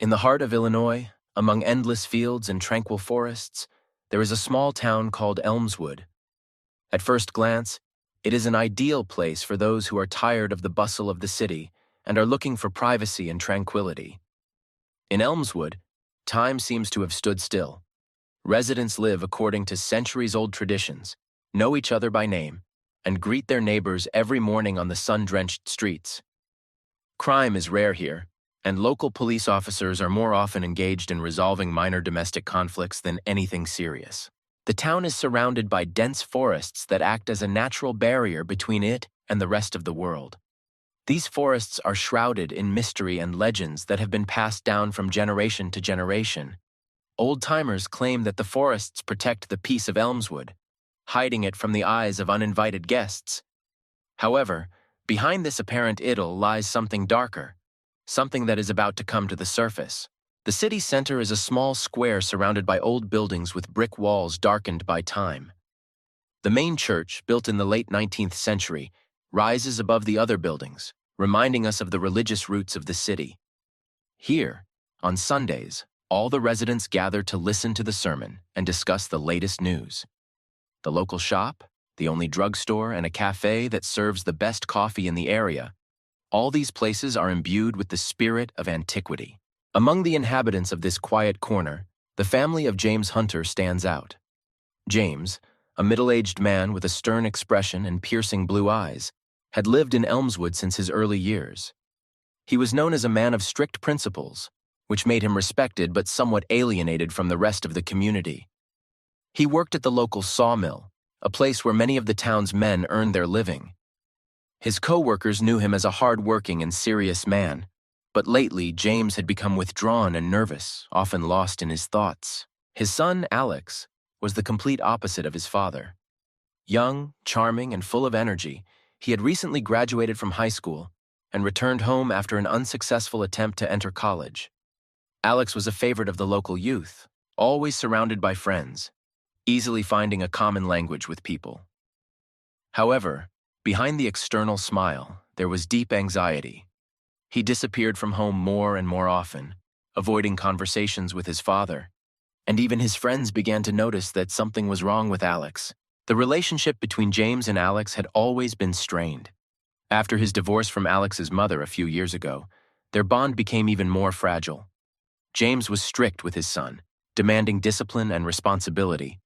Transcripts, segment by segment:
In the heart of Illinois, among endless fields and tranquil forests, there is a small town called Elmswood. At first glance, it is an ideal place for those who are tired of the bustle of the city and are looking for privacy and tranquility. In Elmswood, time seems to have stood still. Residents live according to centuries-old traditions, know each other by name, and greet their neighbors every morning on the sun-drenched streets. Crime is rare here, and local police officers are more often engaged in resolving minor domestic conflicts than anything serious. The town is surrounded by dense forests that act as a natural barrier between it and the rest of the world. These forests are shrouded in mystery and legends that have been passed down from generation to generation. Old-timers claim that the forests protect the peace of Elmswood, hiding it from the eyes of uninvited guests. However, behind this apparent idyll lies something darker, something that is about to come to the surface. The city center is a small square surrounded by old buildings with brick walls darkened by time. The main church, built in the late 19th century, rises above the other buildings, reminding us of the religious roots of the city. Here, on Sundays, all the residents gather to listen to the sermon and discuss the latest news. The local shop, the only drugstore, and a cafe that serves the best coffee in the area, all these places are imbued with the spirit of antiquity. Among the inhabitants of this quiet corner, the family of James Hunter stands out. James, a middle-aged man with a stern expression and piercing blue eyes, had lived in Elmswood since his early years. He was known as a man of strict principles, which made him respected but somewhat alienated from the rest of the community. He worked at the local sawmill, a place where many of the town's men earned their living. His co-workers knew him as a hard-working and serious man, but lately James had become withdrawn and nervous, often lost in his thoughts. His son, Alex, was the complete opposite of his father. Young, charming, and full of energy, he had recently graduated from high school and returned home after an unsuccessful attempt to enter college. Alex was a favorite of the local youth, always surrounded by friends, easily finding a common language with people. However, behind the external smile, there was deep anxiety. He disappeared from home more and more often, avoiding conversations with his father, and even his friends began to notice that something was wrong with Alex. The relationship between James and Alex had always been strained. After his divorce from Alex's mother a few years ago, their bond became even more fragile. James was strict with his son, demanding discipline and responsibility,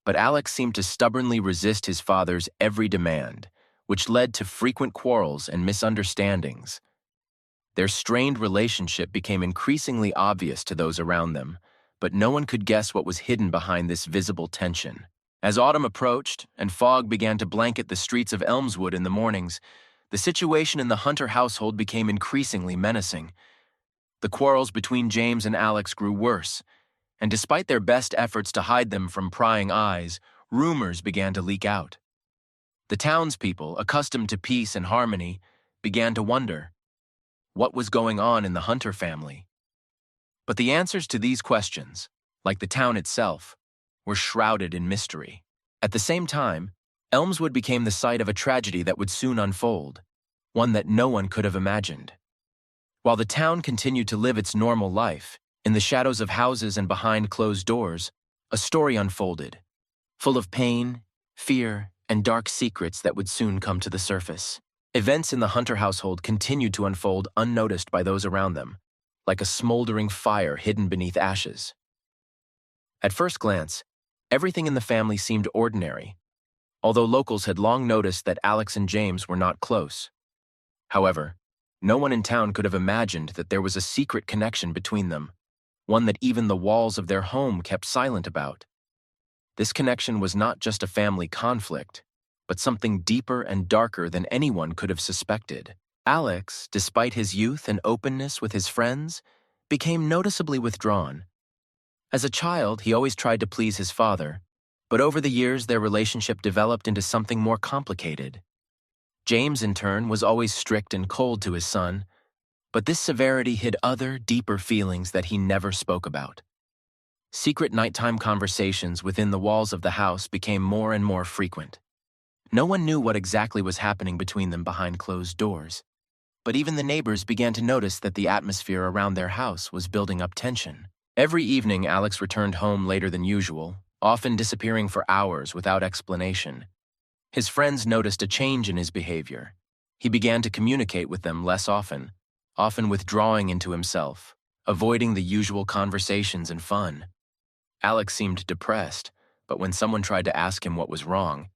but Alex seemed to stubbornly resist his father's every demand, which led to frequent quarrels and misunderstandings. Their strained relationship became increasingly obvious to those around them, but no one could guess what was hidden behind this visible tension. As autumn approached and fog began to blanket the streets of Elmswood in the mornings, the situation in the Hunter household became increasingly menacing. The quarrels between James and Alex grew worse, and despite their best efforts to hide them from prying eyes, rumors began to leak out. The townspeople, accustomed to peace and harmony, began to wonder what was going on in the Hunter family. But the answers to these questions, like the town itself, were shrouded in mystery. At the same time, Elmswood became the site of a tragedy that would soon unfold, one that no one could have imagined. While the town continued to live its normal life, in the shadows of houses and behind closed doors, a story unfolded, full of pain, fear, and dark secrets that would soon come to the surface. Events in the Hunter household continued to unfold unnoticed by those around them, like a smoldering fire hidden beneath ashes. At first glance, everything in the family seemed ordinary, although locals had long noticed that Alex and James were not close. However, no one in town could have imagined that there was a secret connection between them, one that even the walls of their home kept silent about. This connection was not just a family conflict, but something deeper and darker than anyone could have suspected. Alex, despite his youth and openness with his friends, became noticeably withdrawn. As a child, he always tried to please his father, but over the years their relationship developed into something more complicated. James, in turn, was always strict and cold to his son, but this severity hid other, deeper feelings that he never spoke about. Secret nighttime conversations within the walls of the house became more and more frequent. No one knew what exactly was happening between them behind closed doors. but even the neighbors began to notice that the atmosphere around their house was building up tension. Every evening, Alex returned home later than usual, often disappearing for hours without explanation. His friends noticed a change in his behavior. He began to communicate with them less often withdrawing into himself, avoiding the usual conversations and fun. Alex seemed depressed, but when someone tried to ask him what was wrong,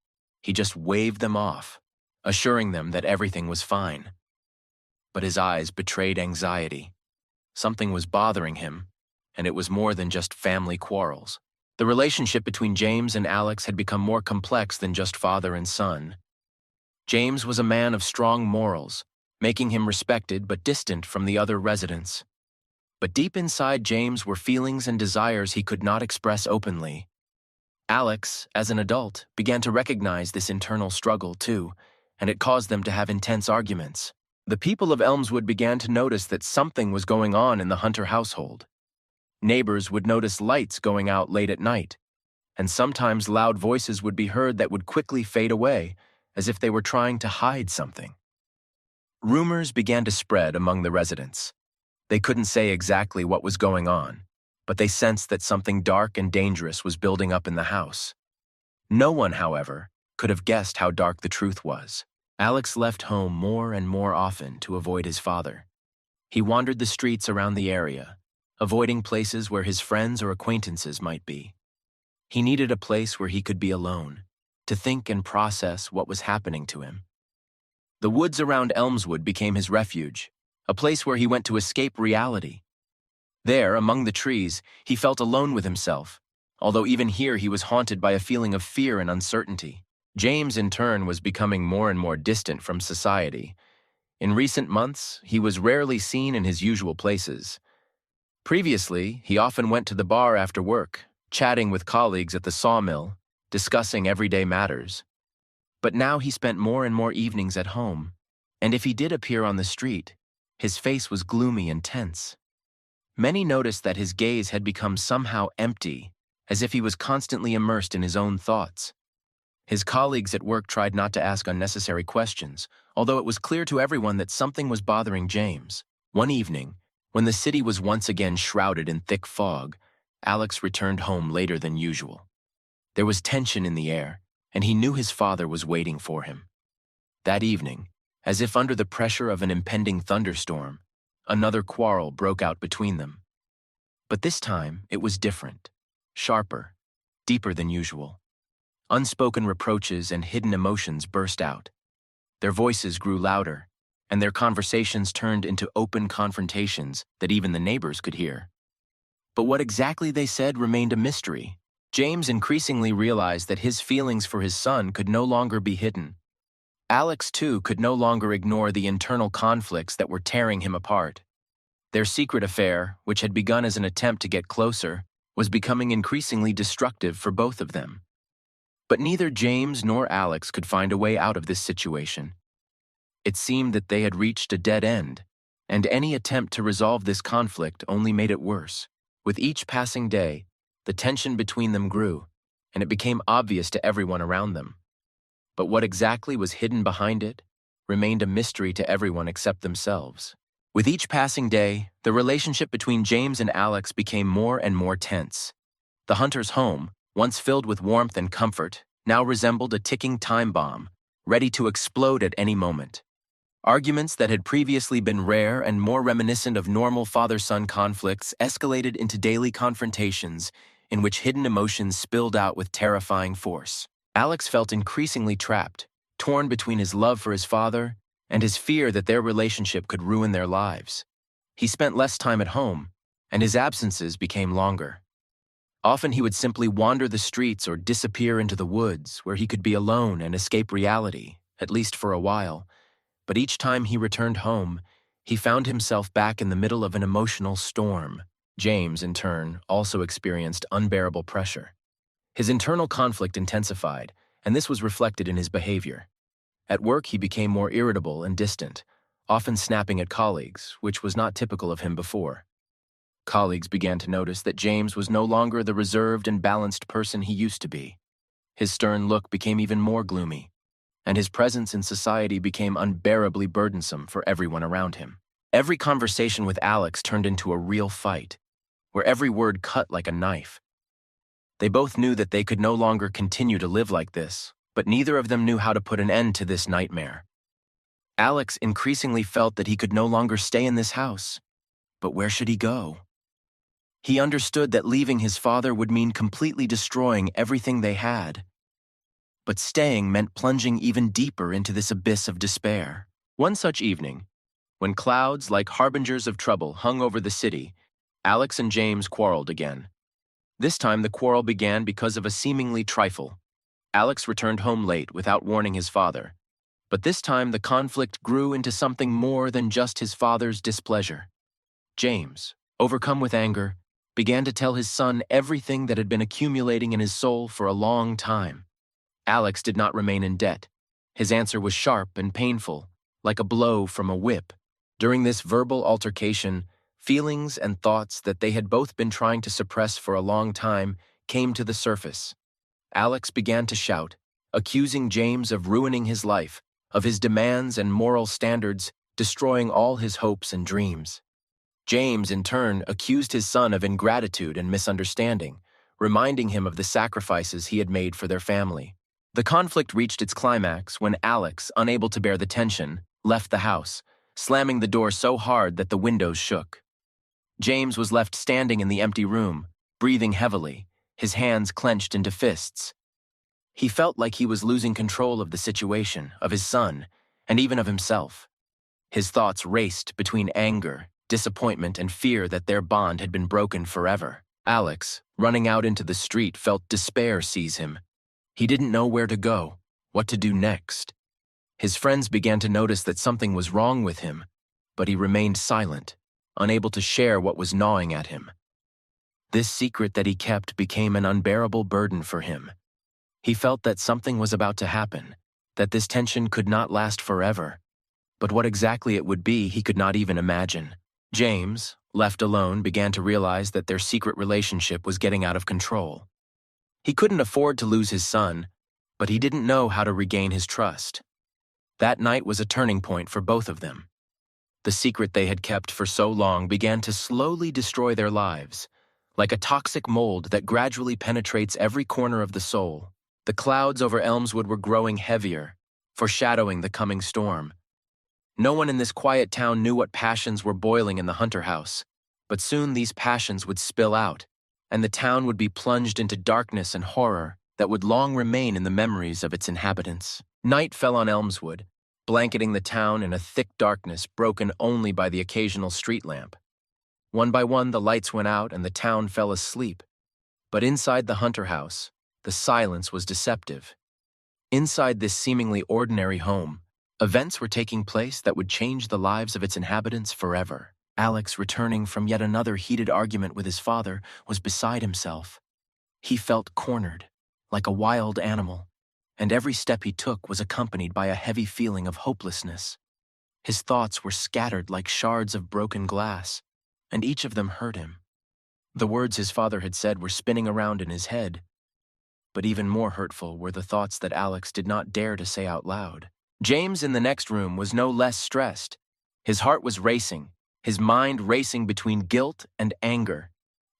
he just waved them off, assuring them that everything was fine. But his eyes betrayed anxiety. Something was bothering him, and it was more than just family quarrels. The relationship between James and Alex had become more complex than just father and son. James was a man of strong morals, making him respected but distant from the other residents. But deep inside James were feelings and desires he could not express openly. Alex, as an adult, began to recognize this internal struggle too, and it caused them to have intense arguments. The people of Elmswood began to notice that something was going on in the Hunter household. Neighbors would notice lights going out late at night, and sometimes loud voices would be heard that would quickly fade away, as if they were trying to hide something. Rumors began to spread among the residents. They couldn't say exactly what was going on, but they sensed that something dark and dangerous was building up in the house. No one, however, could have guessed how dark the truth was. Alex left home more and more often to avoid his father. He wandered the streets around the area, avoiding places where his friends or acquaintances might be. He needed a place where he could be alone, to think and process what was happening to him. The woods around Elmswood became his refuge, a place where he went to escape reality. There, among the trees, he felt alone with himself, although even here he was haunted by a feeling of fear and uncertainty. James, in turn, was becoming more and more distant from society. In recent months, he was rarely seen in his usual places. Previously, he often went to the bar after work, chatting with colleagues at the sawmill, discussing everyday matters. But now he spent more and more evenings at home, and if he did appear on the street, his face was gloomy and tense. Many noticed that his gaze had become somehow empty, as if he was constantly immersed in his own thoughts. His colleagues at work tried not to ask unnecessary questions, although it was clear to everyone that something was bothering James. One evening, when the city was once again shrouded in thick fog, Alex returned home later than usual. There was tension in the air, and he knew his father was waiting for him. That evening, as if under the pressure of an impending thunderstorm, another quarrel broke out between them. But this time, it was different, sharper, deeper than usual. Unspoken reproaches and hidden emotions burst out. Their voices grew louder, and their conversations turned into open confrontations that even the neighbors could hear. But what exactly they said remained a mystery. James increasingly realized that his feelings for his son could no longer be hidden. Alex, too, could no longer ignore the internal conflicts that were tearing him apart. Their secret affair, which had begun as an attempt to get closer, was becoming increasingly destructive for both of them. But neither James nor Alex could find a way out of this situation. It seemed that they had reached a dead end, and any attempt to resolve this conflict only made it worse. With each passing day, the tension between them grew, and it became obvious to everyone around them. But what exactly was hidden behind it remained a mystery to everyone except themselves. With each passing day, the relationship between James and Alex became more and more tense. The Hunter's home, once filled with warmth and comfort, now resembled a ticking time bomb, ready to explode at any moment. Arguments that had previously been rare and more reminiscent of normal father-son conflicts escalated into daily confrontations in which hidden emotions spilled out with terrifying force. Alex felt increasingly trapped, torn between his love for his father and his fear that their relationship could ruin their lives. He spent less time at home, and his absences became longer. Often he would simply wander the streets or disappear into the woods where he could be alone and escape reality, at least for a while. But each time he returned home, he found himself back in the middle of an emotional storm. James, in turn, also experienced unbearable pressure. His internal conflict intensified, and this was reflected in his behavior. At work, he became more irritable and distant, often snapping at colleagues, which was not typical of him before. Colleagues began to notice that James was no longer the reserved and balanced person he used to be. His stern look became even more gloomy, and his presence in society became unbearably burdensome for everyone around him. Every conversation with Alex turned into a real fight, where every word cut like a knife. They both knew that they could no longer continue to live like this, but neither of them knew how to put an end to this nightmare. Alex increasingly felt that he could no longer stay in this house. But where should he go? He understood that leaving his father would mean completely destroying everything they had. But staying meant plunging even deeper into this abyss of despair. One such evening, when clouds like harbingers of trouble hung over the city, Alex and James quarreled again. This time the quarrel began because of a seemingly trifle. Alex returned home late without warning his father. But this time the conflict grew into something more than just his father's displeasure. James, overcome with anger, began to tell his son everything that had been accumulating in his soul for a long time. Alex did not remain in debt. His answer was sharp and painful, like a blow from a whip. During this verbal altercation, feelings and thoughts that they had both been trying to suppress for a long time came to the surface. Alex began to shout, accusing James of ruining his life, of his demands and moral standards, destroying all his hopes and dreams. James, in turn, accused his son of ingratitude and misunderstanding, reminding him of the sacrifices he had made for their family. The conflict reached its climax when Alex, unable to bear the tension, left the house, slamming the door so hard that the windows shook. James was left standing in the empty room, breathing heavily, his hands clenched into fists. He felt like he was losing control of the situation, of his son, and even of himself. His thoughts raced between anger, disappointment, and fear that their bond had been broken forever. Alex, running out into the street, felt despair seize him. He didn't know where to go, what to do next. His friends began to notice that something was wrong with him, but he remained silent, unable to share what was gnawing at him. This secret that he kept became an unbearable burden for him. He felt that something was about to happen, that this tension could not last forever. But what exactly it would be, he could not even imagine. James, left alone, began to realize that their secret relationship was getting out of control. He couldn't afford to lose his son, but he didn't know how to regain his trust. That night was a turning point for both of them. The secret they had kept for so long began to slowly destroy their lives, like a toxic mold that gradually penetrates every corner of the soul. The clouds over Elmswood were growing heavier, foreshadowing the coming storm. No one in this quiet town knew what passions were boiling in the Hunter house, but soon these passions would spill out, and the town would be plunged into darkness and horror that would long remain in the memories of its inhabitants. Night fell on Elmswood, blanketing the town in a thick darkness broken only by the occasional street lamp. One by one, the lights went out and the town fell asleep. But inside the Hunter house, the silence was deceptive. Inside this seemingly ordinary home, events were taking place that would change the lives of its inhabitants forever. Alex, returning from yet another heated argument with his father, was beside himself. He felt cornered, like a wild animal, and every step he took was accompanied by a heavy feeling of hopelessness. His thoughts were scattered like shards of broken glass, and each of them hurt him. The words his father had said were spinning around in his head, but even more hurtful were the thoughts that Alex did not dare to say out loud. James in the next room was no less stressed. His heart was racing, his mind racing between guilt and anger.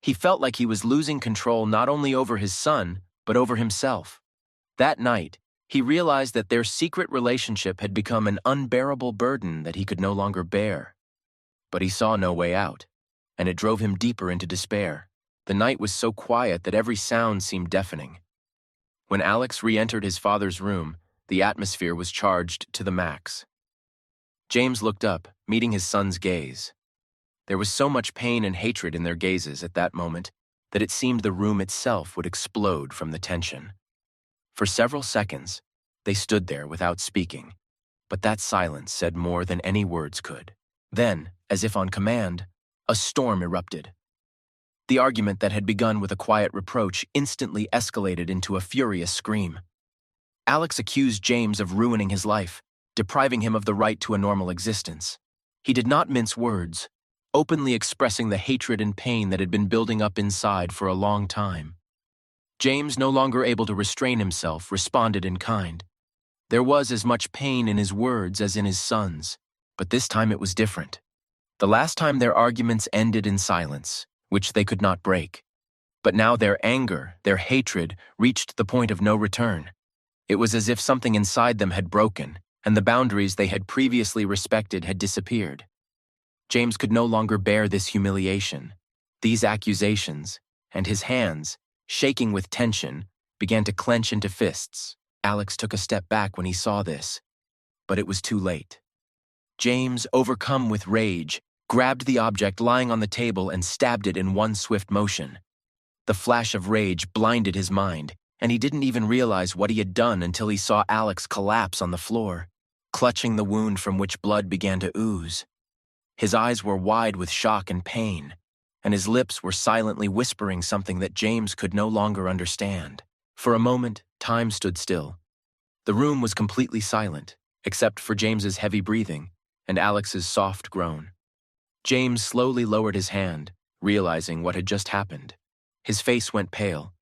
He felt like he was losing control not only over his son, but over himself. That night, he realized that their secret relationship had become an unbearable burden that he could no longer bear. But he saw no way out, and it drove him deeper into despair. The night was so quiet that every sound seemed deafening. When Alex re-entered his father's room, the atmosphere was charged to the max. James looked up, meeting his son's gaze. There was so much pain and hatred in their gazes at that moment that it seemed the room itself would explode from the tension. For several seconds, they stood there without speaking, but that silence said more than any words could. Then, as if on command, a storm erupted. The argument that had begun with a quiet reproach instantly escalated into a furious scream. Alex accused James of ruining his life, depriving him of the right to a normal existence. He did not mince words, openly expressing the hatred and pain that had been building up inside for a long time. James, no longer able to restrain himself, responded in kind. There was as much pain in his words as in his son's, but this time it was different. The last time their arguments ended in silence, which they could not break. But now their anger, their hatred, reached the point of no return. It was as if something inside them had broken, and the boundaries they had previously respected had disappeared. James could no longer bear this humiliation, these accusations, and his hands, shaking with tension, began to clench into fists. Alex took a step back when he saw this, but it was too late. James, overcome with rage, grabbed the object lying on the table and stabbed it in one swift motion. The flash of rage blinded his mind, and he didn't even realize what he had done until he saw Alex collapse on the floor, clutching the wound from which blood began to ooze. His eyes were wide with shock and pain, and his lips were silently whispering something that James could no longer understand. For a moment, time stood still. The room was completely silent, except for James's heavy breathing and Alex's soft groan. James slowly lowered his hand, realizing what had just happened. His face went pale,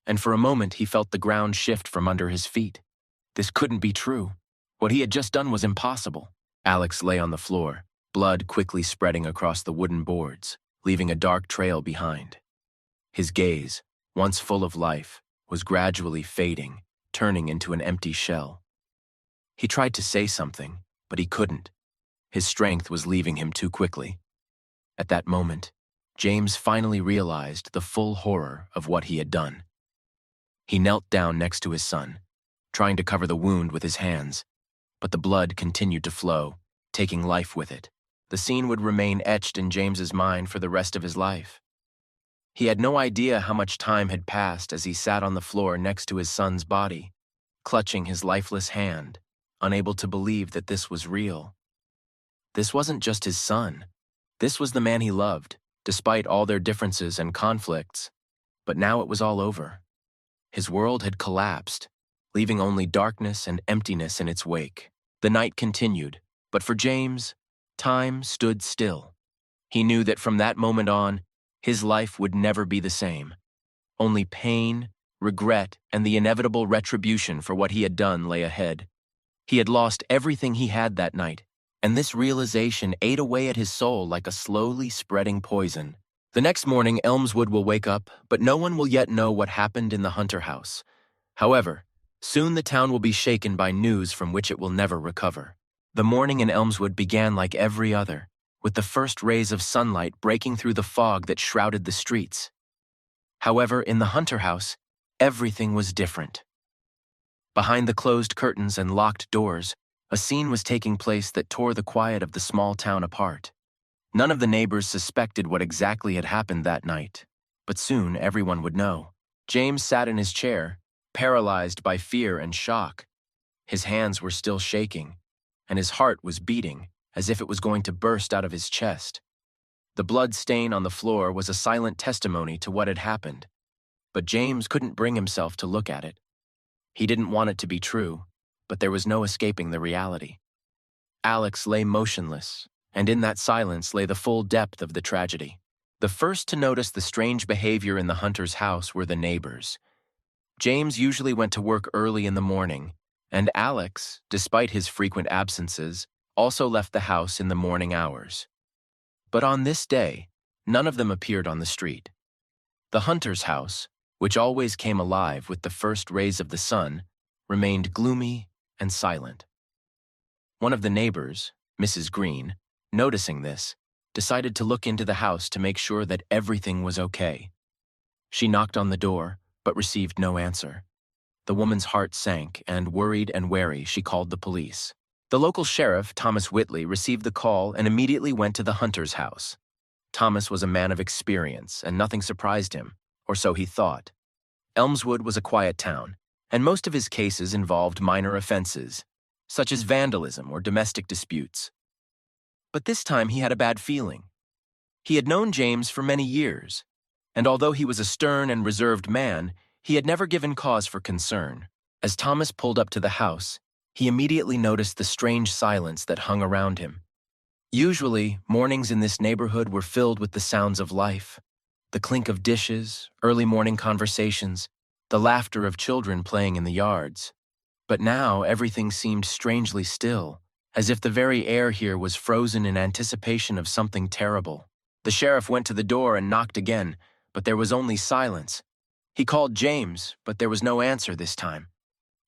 and for a moment he felt the ground shift from under his feet. This couldn't be true. What he had just done was impossible. Alex lay on the floor, blood quickly spreading across the wooden boards, leaving a dark trail behind. His gaze, once full of life, was gradually fading, turning into an empty shell. He tried to say something, but he couldn't. His strength was leaving him too quickly. At that moment, James finally realized the full horror of what he had done. He knelt down next to his son, trying to cover the wound with his hands, but the blood continued to flow, taking life with it. The scene would remain etched in James's mind for the rest of his life. He had no idea how much time had passed as he sat on the floor next to his son's body, clutching his lifeless hand, unable to believe that this was real. This wasn't just his son. This was the man he loved, despite all their differences and conflicts. But now it was all over. His world had collapsed, leaving only darkness and emptiness in its wake. The night continued, but for James, time stood still. He knew that from that moment on, his life would never be the same. Only pain, regret, and the inevitable retribution for what he had done lay ahead. He had lost everything he had that night, and this realization ate away at his soul like a slowly spreading poison. The next morning, Elmswood will wake up, but no one will yet know what happened in the Hunter house. However, soon the town will be shaken by news from which it will never recover. The morning in Elmswood began like every other, with the first rays of sunlight breaking through the fog that shrouded the streets. However, in the Hunter house, everything was different. Behind the closed curtains and locked doors, a scene was taking place that tore the quiet of the small town apart. None of the neighbors suspected what exactly had happened that night, but soon everyone would know. James sat in his chair, paralyzed by fear and shock. His hands were still shaking, and his heart was beating as if it was going to burst out of his chest. The blood stain on the floor was a silent testimony to what had happened, but James couldn't bring himself to look at it. He didn't want it to be true, but there was no escaping the reality. Alex lay motionless, and in that silence lay the full depth of the tragedy. The first to notice the strange behavior in the Hunter's house were the neighbors. James usually went to work early in the morning, and Alex, despite his frequent absences, also left the house in the morning hours. But on this day, none of them appeared on the street. The Hunter's house, which always came alive with the first rays of the sun, remained gloomy and silent. One of the neighbors, Mrs. Green, noticing this, decided to look into the house to make sure that everything was okay. She knocked on the door, but received no answer. The woman's heart sank, and worried and wary, she called the police. The local sheriff, Thomas Whitley, received the call and immediately went to the Hunter's house. Thomas was a man of experience, and nothing surprised him, or so he thought. Elmswood was a quiet town, and most of his cases involved minor offenses, such as vandalism or domestic disputes. But this time he had a bad feeling. He had known James for many years, and although he was a stern and reserved man, he had never given cause for concern. As Thomas pulled up to the house, he immediately noticed the strange silence that hung around him. Usually, mornings in this neighborhood were filled with the sounds of life, the clink of dishes, early morning conversations, the laughter of children playing in the yards. But now everything seemed strangely still, as if the very air here was frozen in anticipation of something terrible. The sheriff went to the door and knocked again, but there was only silence. He called James, but there was no answer this time.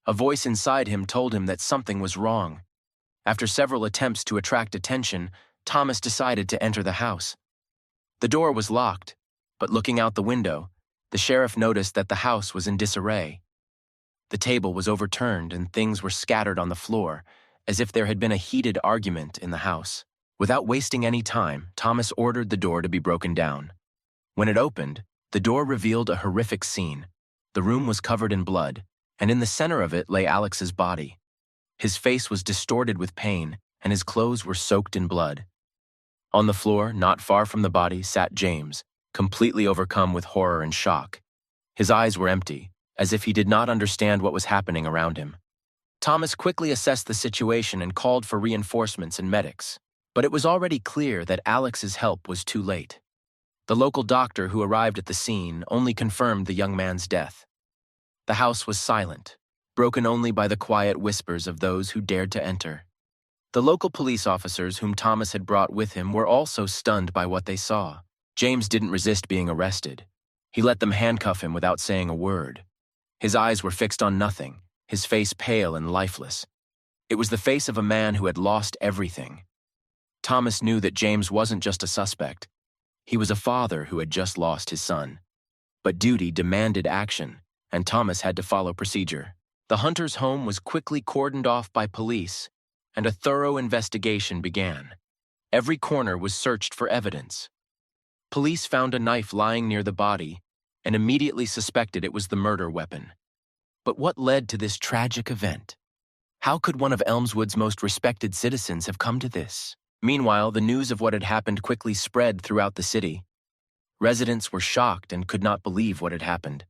A voice inside him told him that something was wrong. After several attempts to attract attention, Thomas decided to enter the house. The door was locked, but looking out the window, the sheriff noticed that the house was in disarray. The table was overturned and things were scattered on the floor, as if there had been a heated argument in the house. Without wasting any time, Thomas ordered the door to be broken down. When it opened, the door revealed a horrific scene. The room was covered in blood, and in the center of it lay Alex's body. His face was distorted with pain, and his clothes were soaked in blood. On the floor, not far from the body, sat James, completely overcome with horror and shock. His eyes were empty, as if he did not understand what was happening around him. Thomas quickly assessed the situation and called for reinforcements and medics, but it was already clear that Alex's help was too late. The local doctor who arrived at the scene only confirmed the young man's death. The house was silent, broken only by the quiet whispers of those who dared to enter. The local police officers whom Thomas had brought with him were also stunned by what they saw. James didn't resist being arrested. He let them handcuff him without saying a word. His eyes were fixed on nothing, his face pale and lifeless. It was the face of a man who had lost everything. Thomas knew that James wasn't just a suspect. He was a father who had just lost his son. But duty demanded action, and Thomas had to follow procedure. The hunter's home was quickly cordoned off by police, and a thorough investigation began. Every corner was searched for evidence. Police found a knife lying near the body and immediately suspected it was the murder weapon. But what led to this tragic event? How could one of Elmswood's most respected citizens have come to this? Meanwhile, the news of what had happened quickly spread throughout the city. Residents were shocked and could not believe what had happened.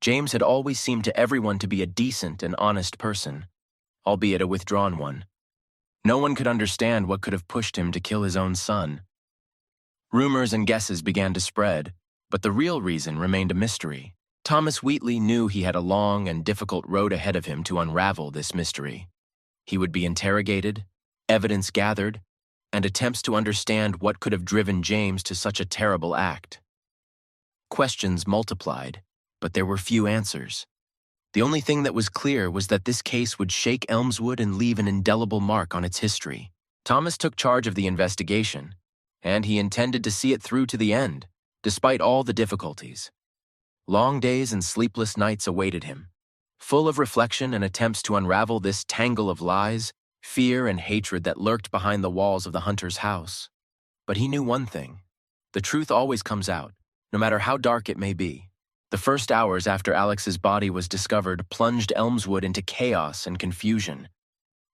James had always seemed to everyone to be a decent and honest person, albeit a withdrawn one. No one could understand what could have pushed him to kill his own son. Rumors and guesses began to spread, but the real reason remained a mystery. Thomas Wheatley knew he had a long and difficult road ahead of him to unravel this mystery. He would be interrogated, evidence gathered, and attempts to understand what could have driven James to such a terrible act. Questions multiplied, but there were few answers. The only thing that was clear was that this case would shake Elmswood and leave an indelible mark on its history. Thomas took charge of the investigation, and he intended to see it through to the end, despite all the difficulties. Long days and sleepless nights awaited him, full of reflection and attempts to unravel this tangle of lies, fear, and hatred that lurked behind the walls of the hunter's house. But he knew one thing: the truth always comes out, no matter how dark it may be. The first hours after Alex's body was discovered plunged Elmswood into chaos and confusion.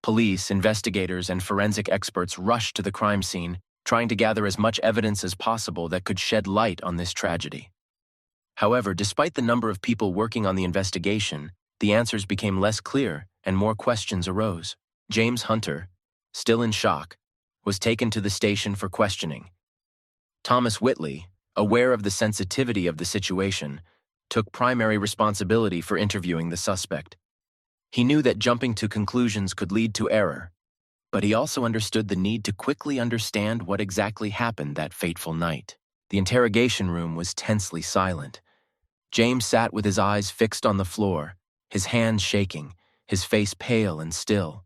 Police, investigators, and forensic experts rushed to the crime scene, trying to gather as much evidence as possible that could shed light on this tragedy. However, despite the number of people working on the investigation, the answers became less clear and more questions arose. James Hunter, still in shock, was taken to the station for questioning. Thomas Wheatley, aware of the sensitivity of the situation, took primary responsibility for interviewing the suspect. He knew that jumping to conclusions could lead to error, but he also understood the need to quickly understand what exactly happened that fateful night. The interrogation room was tensely silent. James sat with his eyes fixed on the floor, his hands shaking, his face pale and still.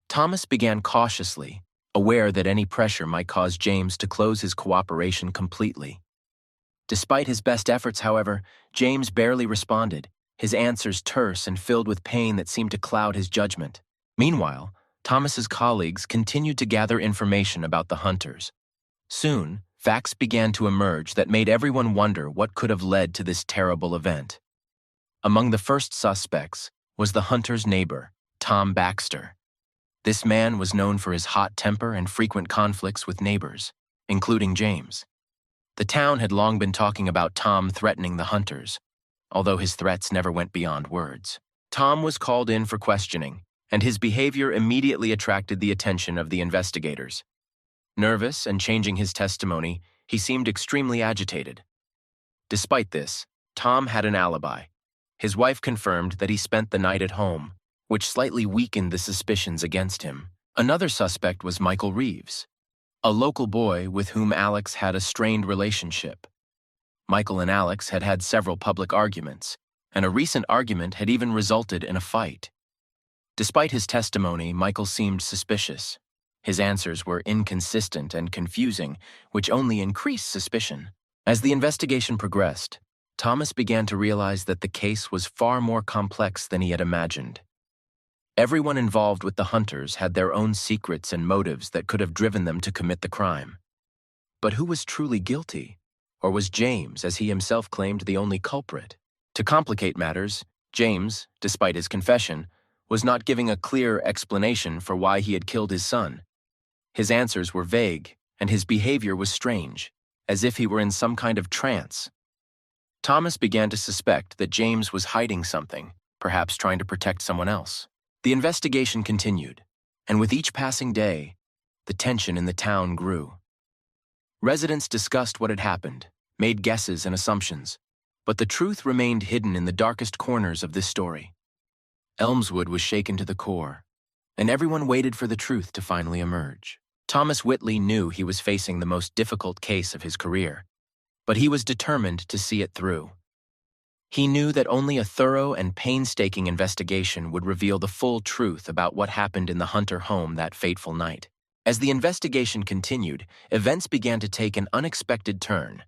Thomas began cautiously, aware that any pressure might cause James to close his cooperation completely. Despite his best efforts, however, James barely responded, his answers terse and filled with pain that seemed to cloud his judgment. Meanwhile, Thomas's colleagues continued to gather information about the hunters. Soon, facts began to emerge that made everyone wonder what could have led to this terrible event. Among the first suspects was the hunter's neighbor, Tom Baxter. This man was known for his hot temper and frequent conflicts with neighbors, including James. The town had long been talking about Tom threatening the hunters, although his threats never went beyond words. Tom was called in for questioning, and his behavior immediately attracted the attention of the investigators. Nervous and changing his testimony, he seemed extremely agitated. Despite this, Tom had an alibi. His wife confirmed that he spent the night at home, which slightly weakened the suspicions against him. Another suspect was Michael Reeves, a local boy with whom Alex had a strained relationship. Michael and Alex had had several public arguments, and a recent argument had even resulted in a fight. Despite his testimony, Michael seemed suspicious. His answers were inconsistent and confusing, which only increased suspicion. As the investigation progressed, Thomas began to realize that the case was far more complex than he had imagined. Everyone involved with the hunters had their own secrets and motives that could have driven them to commit the crime. But who was truly guilty? Or was James, as he himself claimed, the only culprit? To complicate matters, James, despite his confession, was not giving a clear explanation for why he had killed his son. His answers were vague, and his behavior was strange, as if he were in some kind of trance. Thomas began to suspect that James was hiding something, perhaps trying to protect someone else. The investigation continued, and with each passing day, the tension in the town grew. Residents discussed what had happened, made guesses and assumptions, but the truth remained hidden in the darkest corners of this story. Elmswood was shaken to the core, and everyone waited for the truth to finally emerge. Thomas Whitley knew he was facing the most difficult case of his career, but he was determined to see it through. He knew that only a thorough and painstaking investigation would reveal the full truth about what happened in the Hunter home that fateful night. As the investigation continued, events began to take an unexpected turn.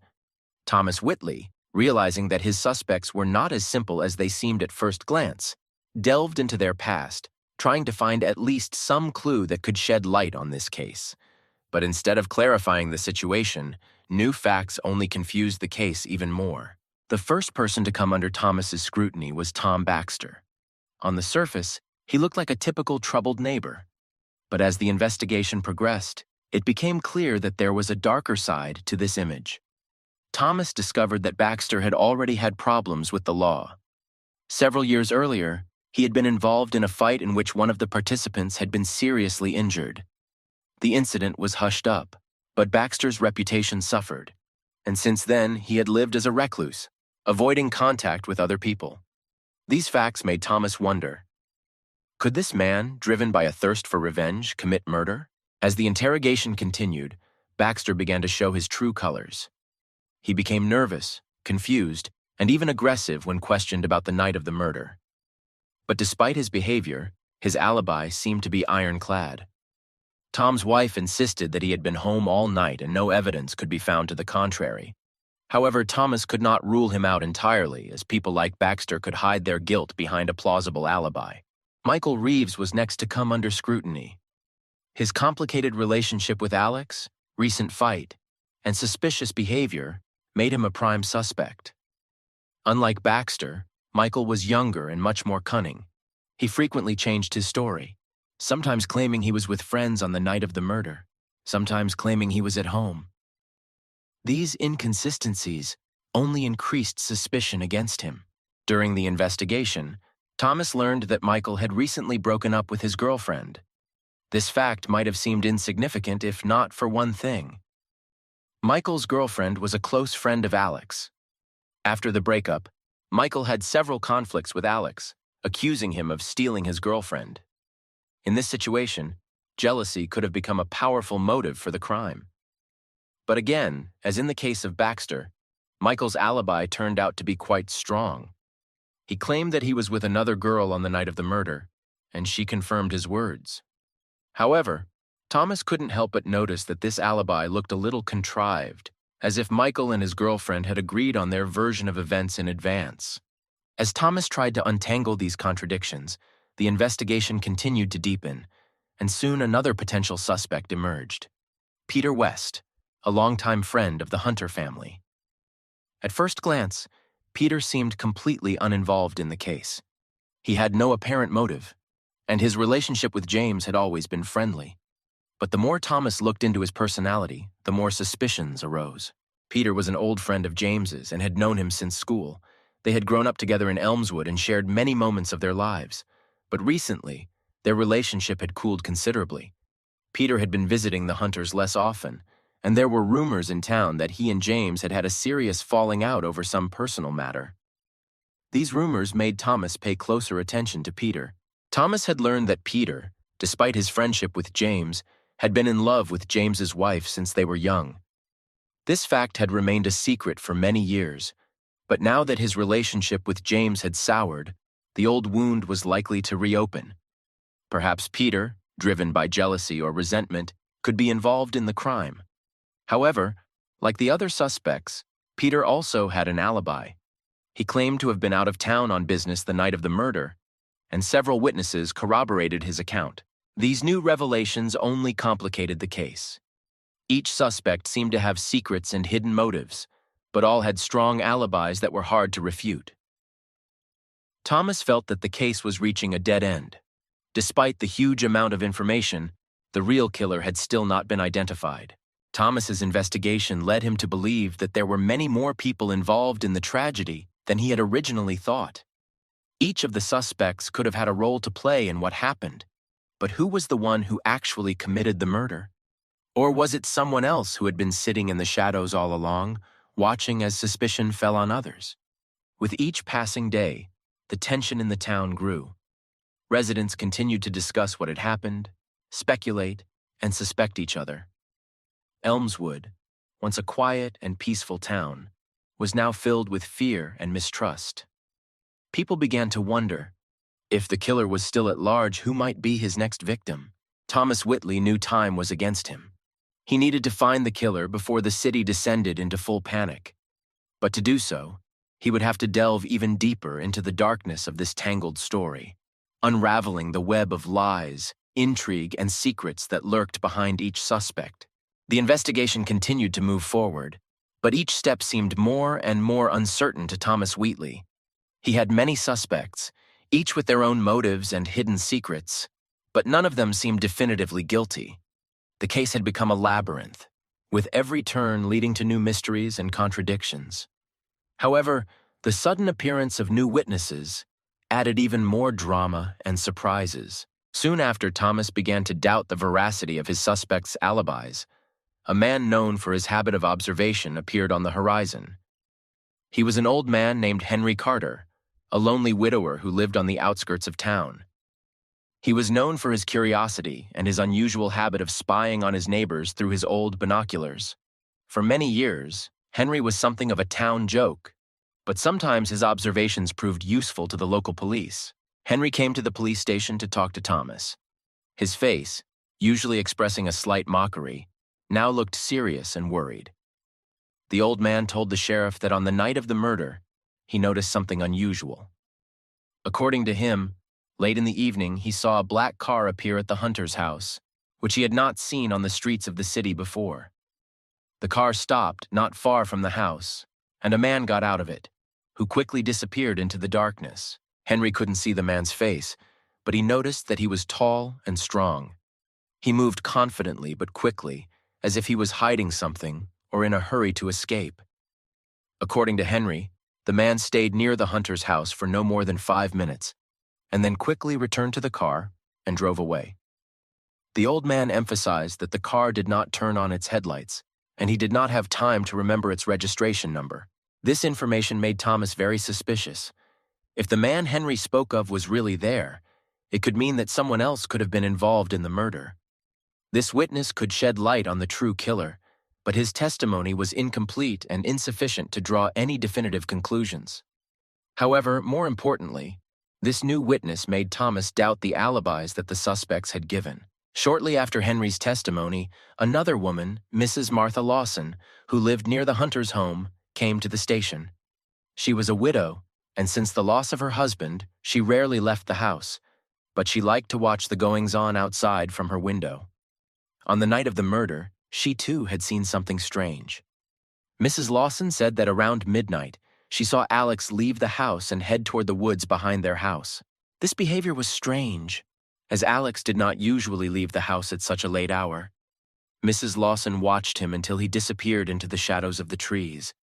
Thomas Whitley, realizing that his suspects were not as simple as they seemed at first glance, delved into their past, trying to find at least some clue that could shed light on this case. But instead of clarifying the situation, new facts only confused the case even more. The first person to come under Thomas's scrutiny was Tom Baxter. On the surface, he looked like a typical troubled neighbor. But as the investigation progressed, it became clear that there was a darker side to this image. Thomas discovered that Baxter had already had problems with the law. Several years earlier, he had been involved in a fight in which one of the participants had been seriously injured. The incident was hushed up, but Baxter's reputation suffered, and since then he had lived as a recluse, avoiding contact with other people. These facts made Thomas wonder, could this man, driven by a thirst for revenge, commit murder? As the interrogation continued, Baxter began to show his true colors. He became nervous, confused, and even aggressive when questioned about the night of the murder. But despite his behavior, his alibi seemed to be ironclad. Tom's wife insisted that he had been home all night and no evidence could be found to the contrary. However, Thomas could not rule him out entirely, as people like Baxter could hide their guilt behind a plausible alibi. Michael Reeves was next to come under scrutiny. His complicated relationship with Alex, recent fight, and suspicious behavior made him a prime suspect. Unlike Baxter, Michael was younger and much more cunning. He frequently changed his story, sometimes claiming he was with friends on the night of the murder, sometimes claiming he was at home. These inconsistencies only increased suspicion against him. During the investigation, Thomas learned that Michael had recently broken up with his girlfriend. This fact might have seemed insignificant if not for one thing. Michael's girlfriend was a close friend of Alex. After the breakup, Michael had several conflicts with Alex, accusing him of stealing his girlfriend. In this situation, jealousy could have become a powerful motive for the crime. But again, as in the case of Baxter, Michael's alibi turned out to be quite strong. He claimed that he was with another girl on the night of the murder, and she confirmed his words. However, Thomas couldn't help but notice that this alibi looked a little contrived, as if Michael and his girlfriend had agreed on their version of events in advance. As Thomas tried to untangle these contradictions, the investigation continued to deepen, and soon another potential suspect emerged. Peter West, a longtime friend of the Hunter family. At first glance, Peter seemed completely uninvolved in the case. He had no apparent motive, and his relationship with James had always been friendly. But the more Thomas looked into his personality, the more suspicions arose. Peter was an old friend of James's and had known him since school. They had grown up together in Elmswood and shared many moments of their lives. But recently, their relationship had cooled considerably. Peter had been visiting the Hunters less often, and there were rumors in town that he and James had had a serious falling out over some personal matter. These rumors made Thomas pay closer attention to Peter. Thomas had learned that Peter, despite his friendship with James, had been in love with James's wife since they were young. This fact had remained a secret for many years, but now that his relationship with James had soured, the old wound was likely to reopen. Perhaps Peter, driven by jealousy or resentment, could be involved in the crime. However, like the other suspects, Peter also had an alibi. He claimed to have been out of town on business the night of the murder, and several witnesses corroborated his account. These new revelations only complicated the case. Each suspect seemed to have secrets and hidden motives, but all had strong alibis that were hard to refute. Thomas felt that the case was reaching a dead end. Despite the huge amount of information, the real killer had still not been identified. Thomas's investigation led him to believe that there were many more people involved in the tragedy than he had originally thought. Each of the suspects could have had a role to play in what happened, but who was the one who actually committed the murder? Or was it someone else who had been sitting in the shadows all along, watching as suspicion fell on others? With each passing day, the tension in the town grew. Residents continued to discuss what had happened, speculate, and suspect each other. Elmswood, once a quiet and peaceful town, was now filled with fear and mistrust. People began to wonder, if the killer was still at large, who might be his next victim? Thomas Whitley knew time was against him. He needed to find the killer before the city descended into full panic. But to do so, he would have to delve even deeper into the darkness of this tangled story, unraveling the web of lies, intrigue, and secrets that lurked behind each suspect. The investigation continued to move forward, but each step seemed more and more uncertain to Thomas Wheatley. He had many suspects, each with their own motives and hidden secrets, but none of them seemed definitively guilty. The case had become a labyrinth, with every turn leading to new mysteries and contradictions. However, the sudden appearance of new witnesses added even more drama and surprises. Soon after, Thomas began to doubt the veracity of his suspects' alibis. A man known for his habit of observation appeared on the horizon. He was an old man named Henry Carter, a lonely widower who lived on the outskirts of town. He was known for his curiosity and his unusual habit of spying on his neighbors through his old binoculars. For many years, Henry was something of a town joke, but sometimes his observations proved useful to the local police. Henry came to the police station to talk to Thomas. His face, usually expressing a slight mockery, now looked serious and worried. The old man told the sheriff that on the night of the murder, he noticed something unusual. According to him, late in the evening, he saw a black car appear at the Hunter's house, which he had not seen on the streets of the city before. The car stopped not far from the house, and a man got out of it, who quickly disappeared into the darkness. Henry couldn't see the man's face, but he noticed that he was tall and strong. He moved confidently but quickly, as if he was hiding something or in a hurry to escape. According to Henry, the man stayed near the Hunter's house for no more than 5 minutes, and then quickly returned to the car and drove away. The old man emphasized that the car did not turn on its headlights, and he did not have time to remember its registration number. This information made Thomas very suspicious. If the man Henry spoke of was really there, it could mean that someone else could have been involved in the murder. This witness could shed light on the true killer, but his testimony was incomplete and insufficient to draw any definitive conclusions. However, more importantly, this new witness made Thomas doubt the alibis that the suspects had given. Shortly after Henry's testimony, another woman, Mrs. Martha Lawson, who lived near the Hunter's home, came to the station. She was a widow, and since the loss of her husband, she rarely left the house, but she liked to watch the goings-on outside from her window. On the night of the murder, she too had seen something strange. Mrs. Lawson said that around midnight, she saw Alex leave the house and head toward the woods behind their house. This behavior was strange, as Alex did not usually leave the house at such a late hour. Mrs. Lawson watched him until he disappeared into the shadows of the trees.